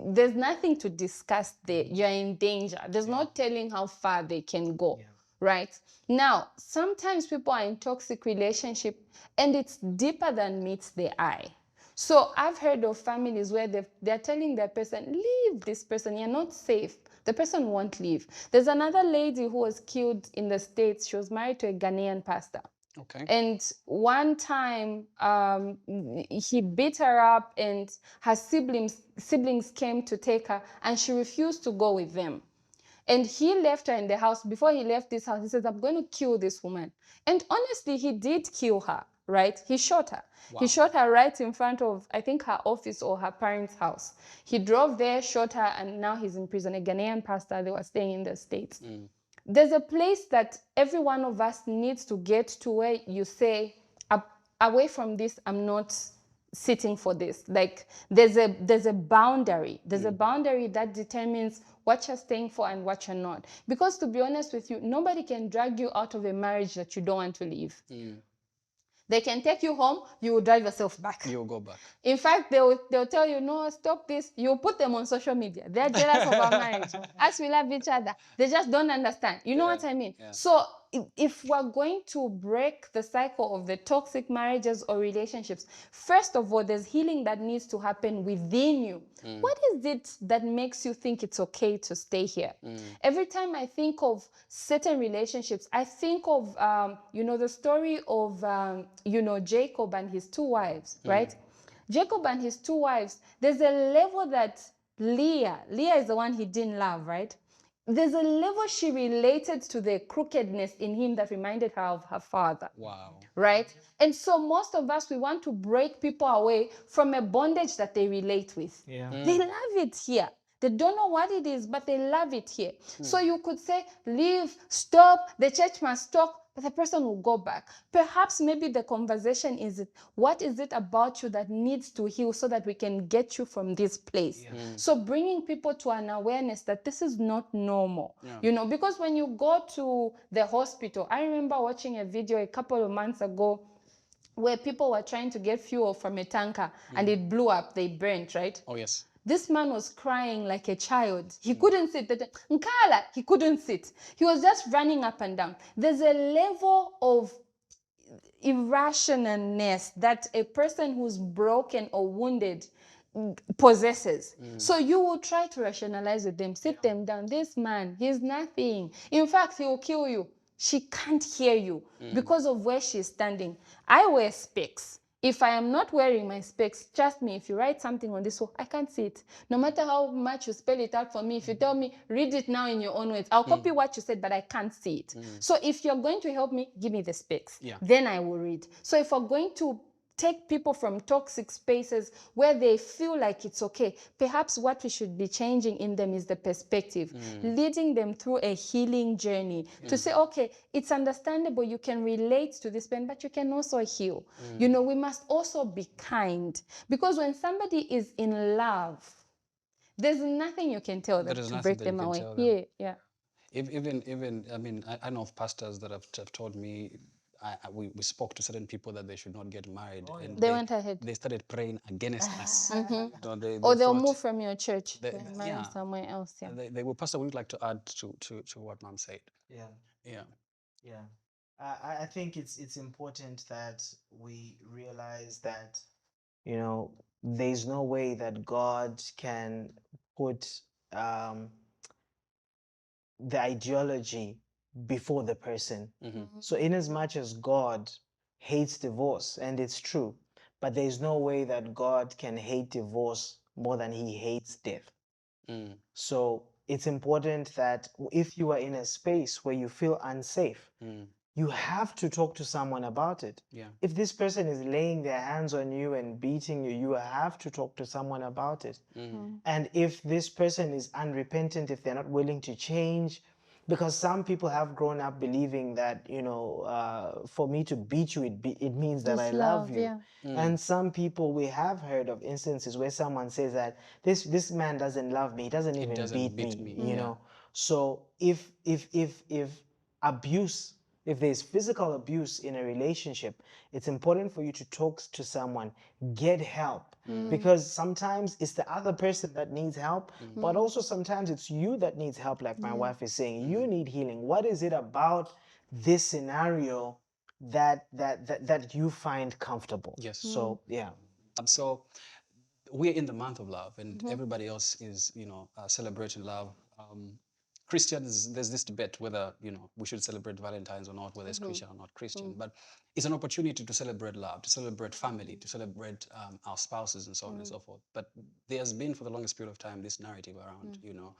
[SPEAKER 3] there's nothing to discuss there. You're in danger. There's no telling how far they can go. Right? Now, sometimes people are in toxic relationship and it's deeper than meets the eye. So I've heard of families where they're telling their person, leave this person, you're not safe. the person won't leave. There's another lady who was killed in the States. She was married to a Ghanaian pastor.
[SPEAKER 2] Okay.
[SPEAKER 3] And one time he beat her up, and her siblings came to take her, and she refused to go with them. And he left her in the house. Before he left this house, he says, I'm going to kill this woman. And honestly, he did kill her, right? He shot her.
[SPEAKER 2] Wow.
[SPEAKER 3] He shot her right in front of, I think, her office or her parents' house. He drove there, shot her, and now he's in prison. A Ghanaian pastor, they were staying in the States. There's a place that every one of us needs to get to where you say, away from this, I'm not sitting for this. Like there's a boundary. There's a boundary that determines what you're staying for and what you're not. Because to be honest with you, nobody can drag you out of a marriage that you don't want to leave. They can take you home, you will drive yourself back.
[SPEAKER 2] You'll go back.
[SPEAKER 3] In fact, they'll tell you, no, stop this. You'll put them on social media. They're jealous of our marriage. As we love each other, they just don't understand. You know what I mean?
[SPEAKER 2] Yeah.
[SPEAKER 3] So if we're going to break the cycle of the toxic marriages or relationships, first of all, there's healing that needs to happen within you. What is it that makes you think it's okay to stay here? Every time I think of certain relationships, I think of, the story of, Jacob and his two wives, right? Jacob and his two wives, there's a level that Leah is the one he didn't love, right? There's a level she related to the crookedness in him that reminded her of her father.
[SPEAKER 2] Wow.
[SPEAKER 3] Right? And so most of us, we want to break people away from a bondage that they relate with.
[SPEAKER 1] Yeah.
[SPEAKER 3] They love it here. They don't know what it is, but they love it here. So you could say, leave, stop, the church must stop, but the person will go back. Perhaps maybe the conversation is, what is it about you that needs to heal so that we can get you from this place? So bringing people to an awareness that this is not normal. Because when you go to the hospital, I remember watching a video a couple of months ago where people were trying to get fuel from a tanker and it blew up, they burnt, right?
[SPEAKER 2] Oh, yes.
[SPEAKER 3] This man was crying like a child. He couldn't sit. Nkala, he couldn't sit. He was just running up and down. There's a level of irrationalness that a person who's broken or wounded possesses. So you will try to rationalize with them, sit them down. This man, he's nothing. In fact, he will kill you. She can't hear you because of where she's standing. I wear specs. If I am not wearing my specs, trust me, if you write something on this wall, I can't see it. No matter how much you spell it out for me, if you tell me, read it now in your own words, I'll copy what you said, but I can't see it. So if you're going to help me, give me the specs. Then I will read. So if we're going to take people from toxic spaces where they feel like it's okay, perhaps what we should be changing in them is the perspective, leading them through a healing journey to say, okay, it's understandable, you can relate to this pain, but you can also heal. We must also be kind, because when somebody is in love, there's nothing you can tell them to break them away. Yeah.
[SPEAKER 2] Even I mean, I know of pastors that have told me, we spoke to certain people that they should not get married, and
[SPEAKER 3] they went ahead.
[SPEAKER 2] They started praying against us.
[SPEAKER 3] Or they'll move from your church. They'll marry somewhere else. Yeah.
[SPEAKER 2] They will. Pastor, would you like to add to what Mom said?
[SPEAKER 1] Yeah. I think it's important that we realize that, there's no way that God can put the ideology before the person. So in as much as God hates divorce, and it's true, but there's no way that God can hate divorce more than he hates death. So it's important that if you are in a space where you feel unsafe, you have to talk to someone about it. If this person is laying their hands on you and beating you, you have to talk to someone about it. And if this person is unrepentant, if they're not willing to change, because some people have grown up believing that, for me to beat you, it means that I love you.
[SPEAKER 3] Yeah.
[SPEAKER 1] And some people, we have heard of instances where someone says that this man doesn't love me, he doesn't even beat me. So if abuse, if there's physical abuse in a relationship, it's important for you to talk to someone, get help, because sometimes it's the other person that needs help, but also sometimes it's you that needs help, like my wife is saying. You need healing. What is it about this scenario that you find comfortable?
[SPEAKER 2] Yes.
[SPEAKER 1] So yeah.
[SPEAKER 2] So we're in the month of love, and everybody else is, celebrating love Christians, there's this debate whether, you know, we should celebrate Valentine's or not, whether it's Christian or not Christian, but it's an opportunity to celebrate love, to celebrate family, to celebrate our spouses and so on and so forth. But there's been for the longest period of time this narrative around, you know,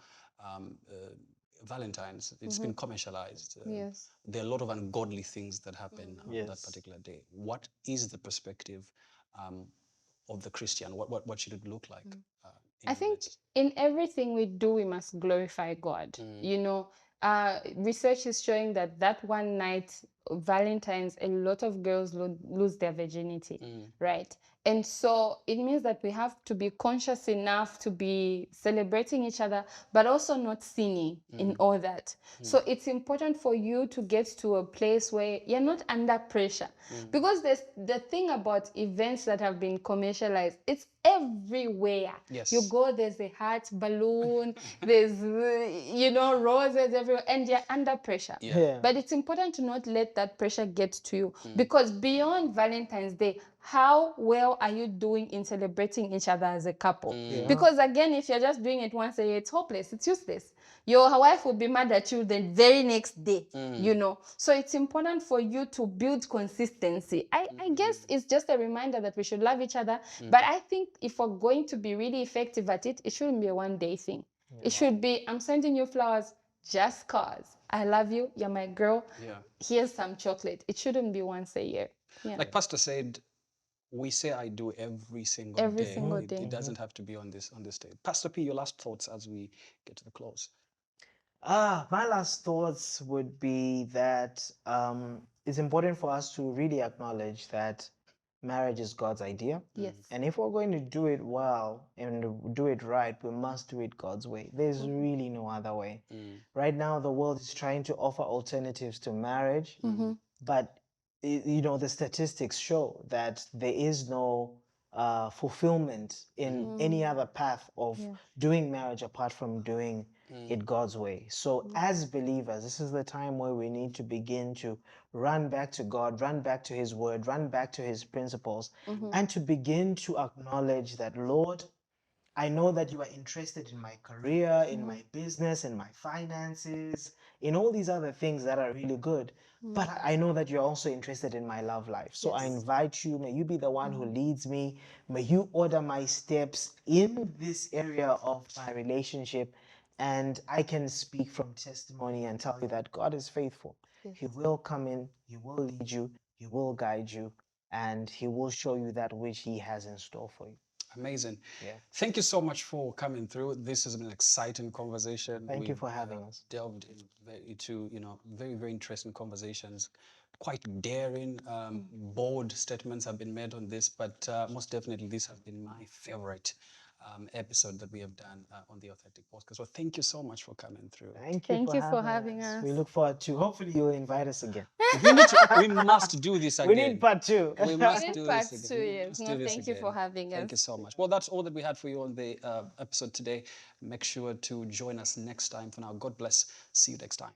[SPEAKER 2] Valentine's. It's been commercialized.
[SPEAKER 3] Yes.
[SPEAKER 2] There are a lot of ungodly things that happen on that
[SPEAKER 1] Yes.
[SPEAKER 2] particular day. What is the perspective of the Christian? What should it look like? In
[SPEAKER 3] I
[SPEAKER 2] your
[SPEAKER 3] think
[SPEAKER 2] midst?
[SPEAKER 3] in everything we do, we must glorify God. You know, research is showing that that one night, Valentine's, a lot of girls lose their virginity, right? And so it means that we have to be conscious enough to be celebrating each other, but also not sinning in all that. So it's important for you to get to a place where you're not under pressure. Because there's the thing about events that have been commercialized, it's everywhere.
[SPEAKER 2] Yes.
[SPEAKER 3] You go, there's a heart balloon, there's, you know, roses everywhere, and you're under pressure.
[SPEAKER 1] Yeah.
[SPEAKER 3] But it's important to not let that pressure get to you, because beyond Valentine's Day, how well are you doing in celebrating each other as a couple?
[SPEAKER 1] Yeah.
[SPEAKER 3] Because again, if you're just doing it once a year, it's hopeless, it's useless. Your wife will be mad at you the very next day, you know. So it's important for you to build consistency. I guess it's just a reminder that we should love each other. But I think if we're going to be really effective at it, it shouldn't be a one-day thing. It should be, I'm sending you flowers just cause I love you, you're my girl.
[SPEAKER 2] Yeah.
[SPEAKER 3] Here's some chocolate. It shouldn't be once a year. Yeah.
[SPEAKER 2] Like Pastor said, we say I do every single
[SPEAKER 3] Every
[SPEAKER 2] day.
[SPEAKER 3] single
[SPEAKER 2] It
[SPEAKER 3] day.
[SPEAKER 2] doesn't have to be on this day. Pastor P, your last thoughts as we get to the close.
[SPEAKER 1] My last thoughts would be that it's important for us to really acknowledge that marriage is God's idea.
[SPEAKER 3] Yes.
[SPEAKER 1] And if we're going to do it well and do it right, we must do it God's way. There's really no other way. Right now, the world is trying to offer alternatives to marriage, but you know, the statistics show that there is no fulfillment in any other path of doing marriage apart from doing it God's way. So as believers, this is the time where we need to begin to run back to God, run back to His word, run back to His principles, and to begin to acknowledge that, Lord, I know that you are interested in my career, in my business, in my finances, in all these other things that are really good. But I know that you're also interested in my love life. So I invite you, may you be the one who leads me. May you order my steps in this area of my relationship. And I can speak from testimony and tell you that God is faithful. He will come in, He will lead you, He will guide you, and He will show you that which He has in store for you.
[SPEAKER 2] Amazing.
[SPEAKER 1] Yeah.
[SPEAKER 2] Thank you so much for coming through. This has been an exciting conversation.
[SPEAKER 1] Thank you for having us.
[SPEAKER 2] Delved into, you know, very, very interesting conversations. Quite daring, bold statements have been made on this, but most definitely this has been my favorite episode that we have done on the Authentic Podcast. So thank you so much for coming through.
[SPEAKER 3] Thank you for having us.
[SPEAKER 1] We look forward to, hopefully you'll invite us again.
[SPEAKER 2] We must do this again.
[SPEAKER 1] We need part two.
[SPEAKER 2] We must
[SPEAKER 3] We
[SPEAKER 2] do
[SPEAKER 3] need part
[SPEAKER 2] this
[SPEAKER 3] two,
[SPEAKER 2] again.
[SPEAKER 3] yes.
[SPEAKER 2] Let's
[SPEAKER 3] No,
[SPEAKER 2] do this
[SPEAKER 3] thank you for
[SPEAKER 2] again.
[SPEAKER 3] having us.
[SPEAKER 2] Thank you so much. Well, that's all that we had for you on the episode today. Make sure to join us next time. For now, God bless. See you next time.